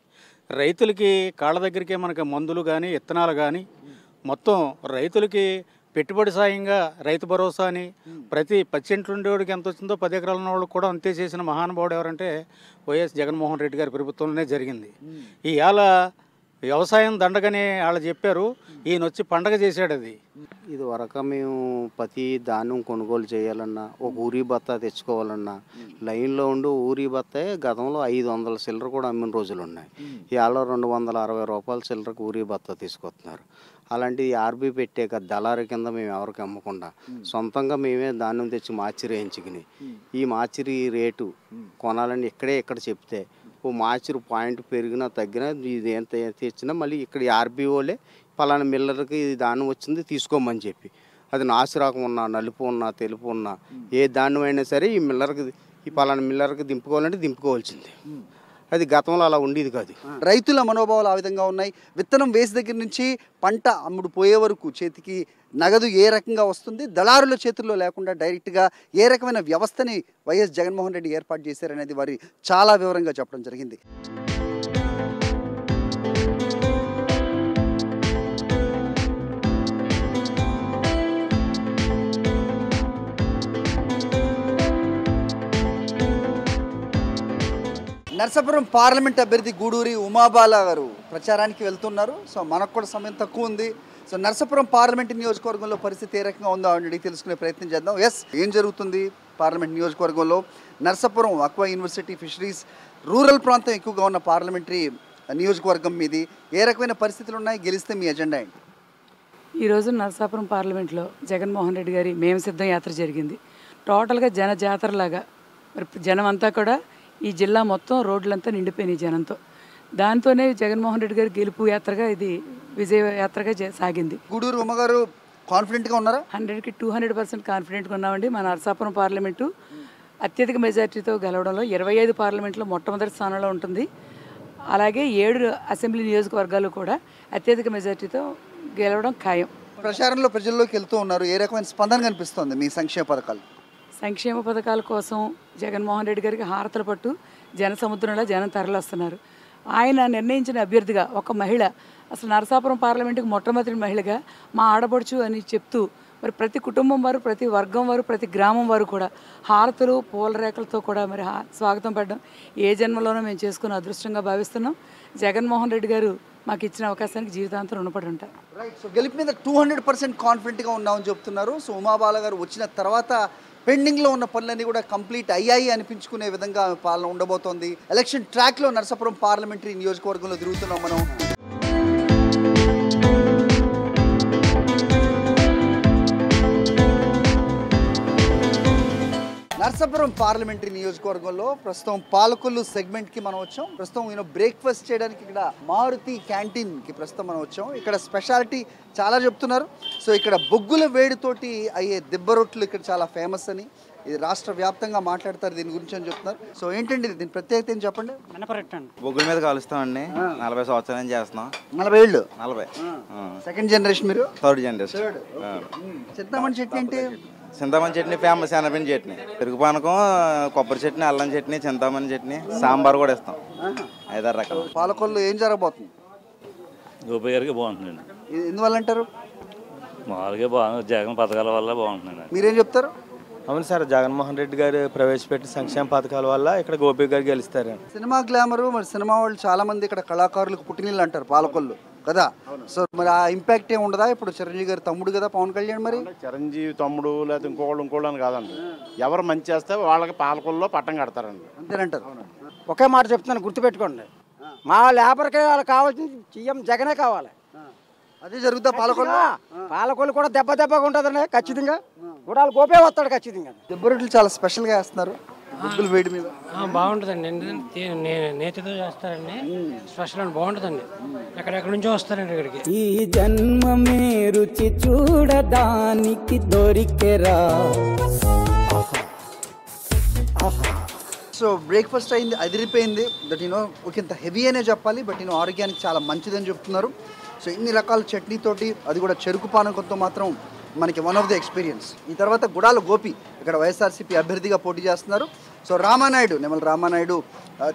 రైతులకి కాళ్ళ దగ్గరికే మనకి మందులు కానీ, విత్తనాలు కానీ మొత్తం రైతులకి పెట్టుబడి సాయంగా రైతు భరోసా అని ప్రతి 10 సెంట్లు ఉండేవాడికి ఎంత వచ్చిందో 10 ఎకరాల వాళ్ళకి కూడా అంతే చేసిన మహానుభావుడు ఎవరంటే వైఎస్ జగన్మోహన్ రెడ్డి గారి ప్రభుత్వంలోనే జరిగింది. ఇవాళ వ్యవసాయం దండగని వాళ్ళు చెప్పారు, ఈయన వచ్చి పండగ చేశాడు. అది ఇది వరకు మేము ప్రతి ధాన్యం కొనుగోలు చేయాలన్నా, ఒక ఊరి బత్తా తెచ్చుకోవాలన్నా లైన్లో ఉండి ఊరి బత్తాయి గతంలో 500 చిల్లర కూడా అమ్మిన రోజులు ఉన్నాయి. ఇవాళ 260 రూపాయల చిల్లరకు ఊరి బత్తా తీసుకొస్తున్నారు. అలాంటిది ఆర్బీ పెట్టాక దళారి కింద మేము ఎవరికి అమ్మకుండా సొంతంగా మేమే ధాన్యం తెచ్చి మార్చిరి వేయించుకుని ఈ మార్చిరి రేటు కొనాలని ఇక్కడ చెప్తే ఓ మార్చిరి పాయింట్ పెరిగినా తగ్గినా ఇది ఎంత తెచ్చినా మళ్ళీ ఇక్కడ ఆర్బీఓలే పలానా మిల్లర్కి ఇది ధాన్యం వచ్చింది తీసుకోమని చెప్పి అది నాసు రకం ఉన్నా నలుపు ఉన్నా తెలుపు ఉన్నా ఏ ధాన్యం అయినా సరే ఈ మిల్లర్కి ఈ పలానా మిల్లర్కి దింపుకోవాలంటే దింపుకోవాల్సింది. అది గతంలో అలా ఉండేది కాదు. రైతుల మనోభావాలు ఆ విధంగా ఉన్నాయి. విత్తనం వేసి దగ్గర నుంచి పంట అమ్ముడు పోయే వరకు చేతికి నగదు ఏ రకంగా వస్తుంది, దళారుల చేతుల్లో లేకుండా డైరెక్ట్గా ఏ రకమైన వ్యవస్థని వైఎస్ జగన్మోహన్ రెడ్డి ఏర్పాటు చేశారనేది వారి చాలా వివరంగా చెప్పడం జరిగింది. నర్సాపురం పార్లమెంట్ అభ్యర్థి గూడూరి ఉమాబాల గారు ప్రచారానికి వెళ్తున్నారు. సో మనకు కూడా సమయం తక్కువ ఉంది. సో నర్సాపురం పార్లమెంట్ నియోజకవర్గంలో పరిస్థితి ఏ రకంగా ఉందో అడిగి తెలుసుకునే ప్రయత్నం చేద్దాం. ఏం జరుగుతుంది పార్లమెంట్ నియోజకవర్గంలో? Narsapuram aqua university fisheries rural ప్రాంతం ఎక్కువగా ఉన్న పార్లమెంటరీ నియోజకవర్గం మీది. ఏ రకమైన పరిస్థితులు ఉన్నాయి? గెలిస్తే మీ ఎజెండా ఏంటి? ఈరోజు నర్సాపురం పార్లమెంట్లో జగన్మోహన్ రెడ్డి గారి మేము సిద్ధం యాత్ర జరిగింది. టోటల్గా జన జాతరలాగా మరి జనం అంతా కూడా ఈ జిల్లా మొత్తం రోడ్లంతా నిండిపోయినాయి జనంతో. దాంతోనే జగన్మోహన్ రెడ్డి గారి గెలుపు యాత్రగా ఇది విజయ యాత్రగా సాగింది. గూడూరు ఉమ్మ గారు కాన్ఫిడెంట్గా ఉన్నారా? 100కి 200% కాన్ఫిడెంట్గా ఉన్నామండి. మన నర్సాపురం పార్లమెంటు అత్యధిక మెజార్టీతో గెలవడంలో 25 పార్లమెంట్లో మొట్టమొదటి స్థానంలో ఉంటుంది. అలాగే 7 అసెంబ్లీ నియోజకవర్గాలు కూడా అత్యధిక మెజార్టీతో గెలవడం ఖాయం. ప్రచారంలో ప్రజల్లోకి వెళ్తూ ఉన్నారు. ఏ రకమైన స్పందన కనిపిస్తుంది మీ సంక్షేమ పథకాలు? సంక్షేమ పథకాల కోసం జగన్మోహన్ రెడ్డి గారికి హారతల పట్టు జన సముద్రంలో జనం తరలిస్తున్నారు. ఆయన నిర్ణయించిన అభ్యర్థిగా ఒక మహిళ, అసలు నరసాపురం పార్లమెంటుకి మొట్టమొదటి మహిళగా మా ఆడపడుచు అని చెప్తూ మరి ప్రతి కుటుంబం వారు, ప్రతి వర్గం వారు, ప్రతి గ్రామం వారు కూడా హారతులు పూల రేఖలతో కూడా మరి స్వాగతం పడడం ఏ జన్మలోనో మేము చేసుకున్న అదృష్టంగా భావిస్తున్నాం. జగన్మోహన్ రెడ్డి గారు మాకు ఇచ్చిన అవకాశానికి జీవితాంతం రుణపడి ఉంటారు. రైట్. సో గెలుపు మీద 200% కాన్ఫిడెంట్గా ఉన్నామని చెప్తున్నారు. సో ఉమాబాల గారు వచ్చిన తర్వాత పెండింగ్లో ఉన్న పనులన్నీ కూడా కంప్లీట్ అయ్యాయి అనిపించుకునే విధంగా పాలన ఉండబోతోంది. ఎలక్షన్ ట్రాక్లో నర్సాపురం పార్లమెంటరీ నియోజకవర్గంలో తిరుగుతున్నాం మనం. నర్సాపురం పార్లమెంటరీ నియోజకవర్గంలో ప్రస్తుతం పాలకొల్లు సెగ్మెంట్కి మనం వచ్చాం. ప్రస్తుతం బ్రేక్ఫాస్ట్ చేయడానికి ఇక్కడ మారుతి క్యాంటీన్కి ప్రస్తుతం మనం వచ్చాం. ఇక్కడ స్పెషాలిటీ చాలా చెప్తున్నారు. సో ఇక్కడ బొగ్గుల వేడితోటి అయ్యే దిబ్బ రొట్లు ఇక్కడ చాలా ఫేమస్ అని, ఇది రాష్ట్ర వ్యాప్తంగా మాట్లాడతారు దీని గురించి అని చెప్తున్నారు. సో ఏంటండి దీని ప్రత్యేకత ఏం చెప్పండి? బొగ్గుల మీద కాలుస్తామండి. 40 సంవత్సరాలు చేస్తున్నాం. 40 ఏళ్ళు? 40. సెకండ్ జనరేషన్ మీరు? Third generation. చింతామణి చట్నీ ఏంటి? Chintamani chutney famous. శనగపిండి చట్నీ, పెరుగు పానకం, కొబ్బరి చట్నీ, అల్లం చట్నీ, చింతామణి చట్నీ, సాంబార్ కూడా ఇస్తాం. 5-6 రకాలు. పాలకొల్లు ఏం జరగబోతుంది? గోపి గారికి బాగుంటుందండి. ఎందువల్ల అంటారు? మామూలుగా బాగుంది, జగన్ పథకాల వల్ల బాగుంటుందండి. మీరేం చెప్తారు? అవును సార్, జగన్మోహన్ రెడ్డి గారు ప్రవేశపెట్టిన సంక్షేమ పథకాల వల్ల ఇక్కడ గోపి గారు గెలుస్తారు. సినిమా గ్లామరు, మరి సినిమా వాళ్ళు చాలా మంది ఇక్కడ కళాకారులకు పుట్టినీళ్ళు అంటారు పాలకొల్లు కదా. సో మరి ఆ ఇంపాక్ట్ ఏమి ఉండదా? ఇప్పుడు చిరంజీవి గారి తమ్ముడు కదా పవన్ కళ్యాణ్. మరి చిరంజీవి తమ్ముడు లేకపోతే ఇంకోళ్ళు అని కాదండి, ఎవరు మంచి చేస్తే వాళ్ళకి పాలకొల్లో పట్టం కడతారండి. అంతేనంటారు. ఒకే మాట చెప్తున్నాను, గుర్తుపెట్టుకోండి. మా లేబర్కి వాళ్ళకి కావాల్సింది సీఎం జగనే కావాలి. అదే జరుగుతా పాలకొల్లు. పాలకొల్లు కూడా దెబ్బగా ఉంటుందండి ఖచ్చితంగా. కూడా గోపే వస్తాడు ఖచ్చితంగా. దిబ్బ రొట్టెలు చాలా స్పెషల్గా వేస్తున్నారు బొగ్గుల వేడి మీద. బాగుంటుందండి. నేతితో చేస్తారండి, స్పెషల్ అండి, బాగుంటుందండి. ఎక్కడెక్కడి నుంచో వస్తారండి ఇక్కడికి. ఈ జన్మమే రుచి చూడడానికి దొరికెరా. సో బ్రేక్ఫాస్ట్ అయింది, అదిరిపోయింది. బట్ ఒకంత హెవీ అనే చెప్పాలి, బట్ ఆరోగ్యానికి చాలా మంచిదని చెప్తున్నారు. సో ఇన్ని రకాల చట్నీతోటి, అది కూడా చెరుకు పానకంతో మాత్రం మనకి వన్ ఆఫ్ ది ఎక్స్పీరియన్స్. ఈ తర్వాత గుడాల గోపి ఇక్కడ వైఎస్ఆర్సీపీ అభ్యర్థిగా పోటీ చేస్తున్నారు. సో రామానాయుడు, నిమ్మల రామానాయుడు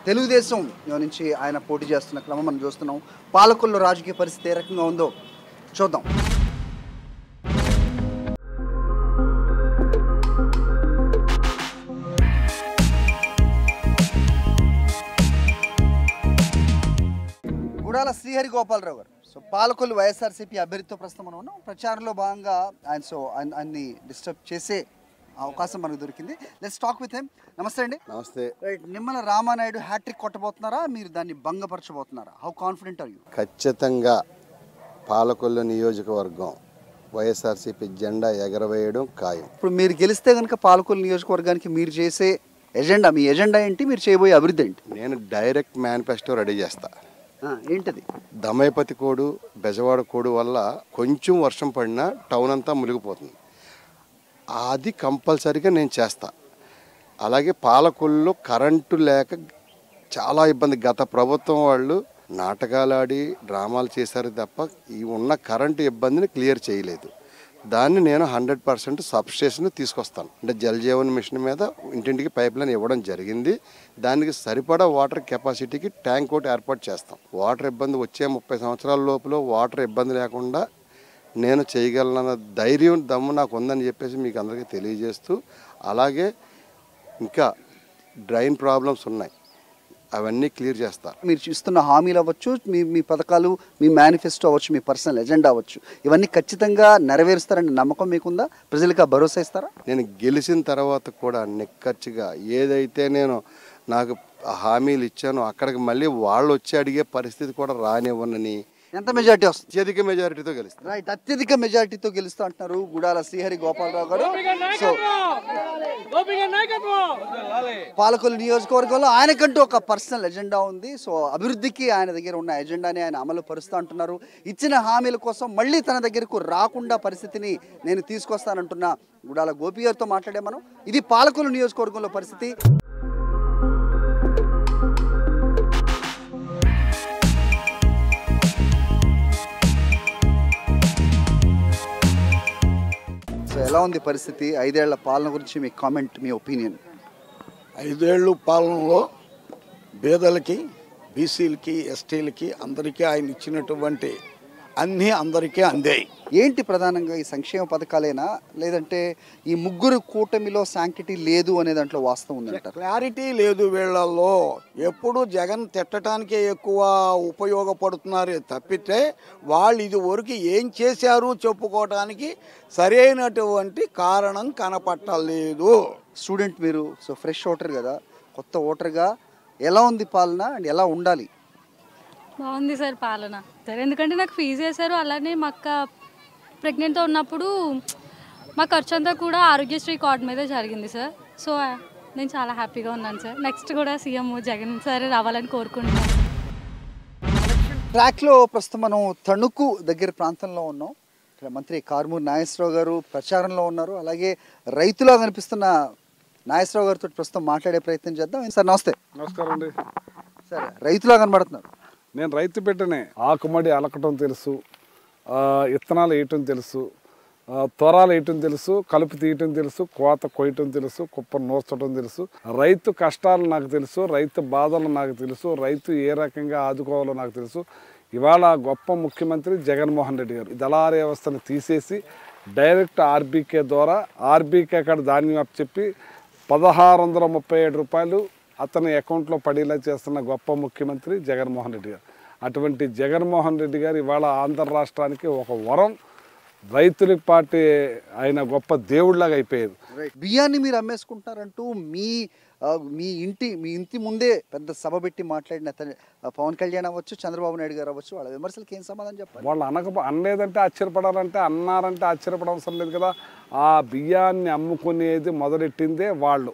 తెలుగుదేశం నుంచి ఆయన పోటీ చేస్తున్న క్రమం మనం చూస్తున్నాం. పాలకొల్లు రాజకీయ పరిస్థితి ఏ రకంగా ఉందో చూద్దాం. గుడాల శ్రీహరి గోపాలరావు గారు. సో పాలకొల్లు వైఎస్ఆర్సీపీ అభ్యర్థితో ప్రస్తుతం మనం ఉన్నాం. ప్రచారంలో భాగంగా ఆయన్ని డిస్టర్బ్ చేసే అవకాశం మనకు దొరికింది. Let's talk with him. నమస్తే అండి. నమస్తే. రైట్, నిమ్మల రామానాయుడు హ్యాట్రిక్ కొట్టబోతున్నారా, మీరు దాన్ని భంగపరచబోతున్నారా? How confident are you? ఖచ్చితంగా పాలకొల్లు నియోజకవర్గం వైఎస్ఆర్సీపీ జెండా ఎగరవేయడం ఖాయం. ఇప్పుడు మీరు గెలిస్తే కనుక పాలకొల్లు నియోజకవర్గానికి మీరు చేసే ఎజెండా, మీ ఎజెండా ఏంటి, మీరు చేయబోయే అభివృద్ధి ఏంటి? నేను డైరెక్ట్ మేనిఫెస్టో రెడీ చేస్తా. ఏంటది? దమైపతి కోడు, బెజవాడ కోడు వల్ల కొంచెం వర్షం పడినా టౌన్ అంతా మునిగిపోతుంది. అది కంపల్సరీగా నేను చేస్తా. అలాగే పాలకొల్లులో కరెంటు లేక చాలా ఇబ్బంది. గత ప్రభుత్వం వాళ్ళు నాటకాలు ఆడి డ్రామాలు చేశారు తప్ప ఈ ఉన్న కరెంటు ఇబ్బందిని క్లియర్ చేయలేదు. దాన్ని నేను 100% సబ్స్టేషన్ తీసుకొస్తాను. అంటే జల్ జీవన్ మిషన్ మీద ఇంటింటికి పైప్ లైన్ ఇవ్వడం జరిగింది. దానికి సరిపడా వాటర్ కెపాసిటీకి ట్యాంక్ ఒకటి ఏర్పాటు చేస్తాం. వాటర్ ఇబ్బంది వచ్చే 30 సంవత్సరాల లోపల వాటర్ ఇబ్బంది లేకుండా నేను చేయగలనన్న ధైర్యం దమ్ము నాకు ఉందని చెప్పేసి మీకు అందరికీ తెలియజేస్తూ, అలాగే ఇంకా డ్రైన్ ప్రాబ్లమ్స్ ఉన్నాయి, అవన్నీ క్లియర్ చేస్తారు. మీరు ఇస్తున్న హామీలు అవ్వచ్చు, మీ పథకాలు, మీ మేనిఫెస్టో అవ్వచ్చు, మీ పర్సనల్ ఎజెండా అవ్వచ్చు, ఇవన్నీ ఖచ్చితంగా నెరవేరుస్తారని నమ్మకం మీకుందా? ప్రజలకు భరోసా ఇస్తారా? నేను గెలిచిన తర్వాత కూడా నిక్కచ్చిగా ఏదైతే నేను నాకు హామీలు ఇచ్చానో అక్కడికి మళ్ళీ వాళ్ళు వచ్చి అడిగే పరిస్థితి కూడా రానివ్వనని. ఎంత మెజారిటీ వస్తుంది? అత్యధిక మెజారిటీతో గెలుస్తాను. రైట్, అత్యధిక మెజారిటీతో గెలుస్తూ అంటున్నారు గుడాల శ్రీహరి గోపాలరావు గారు. సో పాలకొల్లు నియోజకవర్గంలో ఆయనకంటూ ఒక పర్సనల్ ఎజెండా ఉంది. సో అభివృద్ధికి ఆయన దగ్గర ఉన్న ఎజెండాని ఆయన అమలు పరుస్తూ అంటున్నారు. ఇచ్చిన హామీల కోసం మళ్ళీ తన దగ్గరకు రాకుండా పరిస్థితిని నేను తీసుకొస్తానంటున్న గుడాల గోపి గారితో మాట్లాడే మనం. ఇది పాలకొల్లు నియోజకవర్గంలో పరిస్థితి. ఎలా ఉంది పరిస్థితి? 5 ఏళ్ల పాలన గురించి మీ కామెంట్, మీ ఒపీనియన్. 5 ఏళ్ళు పాలనలో పేదలకి, బీసీలకి, ఎస్టీలకి అందరికీ ఆయన ఇచ్చినటువంటి అన్నీ అందరికీ అందాయి. ఏంటి ప్రధానంగా ఈ సంక్షేమ పథకాలేనా, లేదంటే ఈ ముగ్గురు కూటమిలో శాంక్టిటీ లేదు అనే దాంట్లో వాస్తవం ఉందంటారు? క్లారిటీ లేదు వీళ్ళల్లో. ఎప్పుడు జగన్ తిట్టడానికే ఎక్కువ ఉపయోగపడుతున్నారు తప్పితే వాళ్ళు ఇది వరకు ఏం చేశారు చెప్పుకోవడానికి సరైనటువంటి కారణం కనపట్టలేదు. స్టూడెంట్ మీరు, సో ఫ్రెష్ ఓటర్ కదా, కొత్త ఓటర్గా ఎలా ఉంది పాలన అండ్ ఎలా ఉండాలి? బాగుంది సార్ పాలన. సరే, ఎందుకంటే నాకు ఫీజు వేశారు. అలానే మా అక్క ప్రెగ్నెంట్తో ఉన్నప్పుడు మా ఖర్చు అంతా కూడా ఆరోగ్యశ్రీ కార్డు మీద జరిగింది సార్. సో నేను చాలా హ్యాపీగా ఉన్నాను సార్. నెక్స్ట్ కూడా సీఎం జగన్ సార్ రావాలని కోరుకుంటున్నాను. ట్రాక్లో ప్రస్తుతం మనం తణుకు దగ్గర ప్రాంతంలో ఉన్నాం. ఇక్కడ మంత్రి కారుమూరి నాగేశ్వరరావు గారు ప్రచారంలో ఉన్నారు. అలాగే రైతులా కనిపిస్తున్న నాగేశ్వరరావు గారితో ప్రస్తుతం మాట్లాడే ప్రయత్నం చేద్దాం. సార్ నమస్తే. నమస్కారం అండి. సార్ రైతులా కనబడుతున్నారు. నేను రైతు బిడ్డనే. ఆకుమడి అలకటం తెలుసు, ఇత్తనాలు వేయటం తెలుసు, త్వరాలు వేయటం తెలుసు, కలుపు తీయటం తెలుసు, కోత కొయ్యటం తెలుసు, కుప్ప నూర్చడం తెలుసు. రైతు కష్టాలు నాకు తెలుసు, రైతు బాధలు నాకు తెలుసు, రైతు ఏ రకంగా ఆదుకోవాలో నాకు తెలుసు. ఇవాళ గొప్ప ముఖ్యమంత్రి జగన్మోహన్ రెడ్డి గారు దళారీ వ్యవస్థను తీసేసి డైరెక్ట్ ఆర్బీకే ద్వారా ఆర్బీకే కాడ ధాన్యం అప్పచెప్పి 1637 రూపాయలు అతని అకౌంట్లో పడేలా చేస్తున్న గొప్ప ముఖ్యమంత్రి జగన్మోహన్ రెడ్డి గారు. అటువంటి జగన్మోహన్ రెడ్డి గారు ఇవాళ ఆంధ్ర రాష్ట్రానికి ఒక వరం. రైతుల పార్టీ ఆయన గొప్ప దేవుడిలాగా అయిపోయేది. బియ్యాన్ని మీరు అమ్మేసుకుంటారంటూ మీ ఇంటి ముందే పెద్ద సభ పెట్టి మాట్లాడిన పవన్ కళ్యాణ్ అవ్వచ్చు, చంద్రబాబు నాయుడు గారు అవ్వచ్చు, వాళ్ళ విమర్శలకు ఏం సమాధానం చెప్పాలి? వాళ్ళు అనలేదంటే ఆశ్చర్యపడాలంటే, అన్నారంటే ఆశ్చర్యపడవసరం లేదు కదా. ఆ బియ్యాన్ని అమ్ముకునేది మొదలెట్టిందే వాళ్ళు.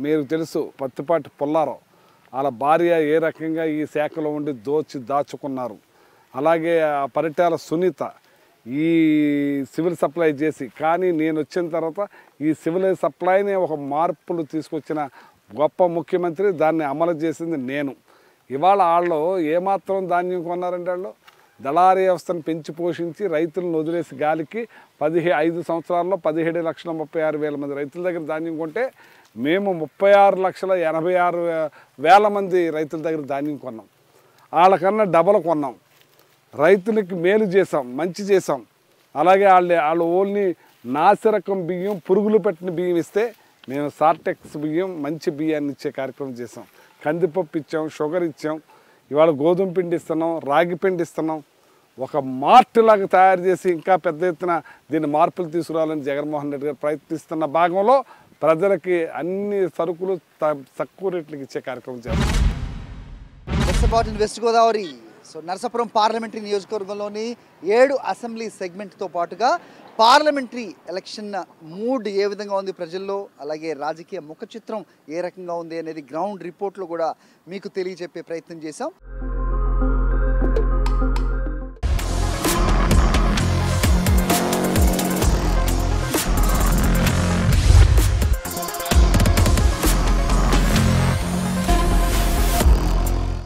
మీరు తెలుసు పత్తిపాటి పుల్లారావు వాళ్ళ భార్య ఏ రకంగా ఈ శాఖలో ఉండి దాచుకున్నారు. అలాగే ఆ పరిటాల సునీత ఈ సివిల్ సప్లై చేసి, కానీ నేను వచ్చిన తర్వాత ఈ సివిల్ సప్లైని ఒక మార్పులు తీసుకొచ్చిన గొప్ప ముఖ్యమంత్రి, దాన్ని అమలు చేసింది నేను. ఇవాళ వాళ్ళు ఏమాత్రం ధాన్యం కొన్నారంటే వాళ్ళు దళారీ వ్యవస్థను పెంచి పోషించి రైతులను వదిలేసి గాలికి 5 సంవత్సరాల్లో 17,36,000 మంది రైతుల దగ్గర ధాన్యం కొంటే మేము 36,86,000 మంది రైతుల దగ్గర ధాన్యం కొన్నాం. వాళ్ళకన్నా డబల్ కొన్నాం. రైతులకి మేలు చేసాం, మంచి చేసాం. అలాగే వాళ్ళు ఓన్లీ నాసిరకం బియ్యం, పురుగులు పెట్టిన బియ్యం ఇస్తే మేము సార్టెక్స్ బియ్యం, మంచి బియ్యాన్ని ఇచ్చే కార్యక్రమం చేసాం. కందిపప్పు ఇచ్చాం, షుగర్ ఇచ్చాం. ఇవాళ గోధుమ పిండి ఇస్తున్నాం, రాగి పిండి ఇస్తున్నాం. ఒక మార్టులాగా తయారు చేసి ఇంకా పెద్ద ఎత్తున దీన్ని మార్పులు తీసుకురావాలని జగన్మోహన్ రెడ్డి గారు ప్రయత్నిస్తున్న భాగంలో ప్రజలకి అన్ని సరుకులు తక్కువ రేట్లకు ఇచ్చే కార్యక్రమం చేస్తాం. West Godavari so Narasapuram parliamentary నియోజకవర్గంలోని 7 అసెంబ్లీ సెగ్మెంట్తో పాటుగా పార్లమెంటరీ ఎలక్షన్ మూడ్ ఏ విధంగా ఉంది ప్రజల్లో, అలాగే రాజకీయ ముఖ చిత్రం ఏ రకంగా ఉంది అనేది గ్రౌండ్ రిపోర్ట్లో కూడా మీకు తెలియజెప్పే ప్రయత్నం చేశాం.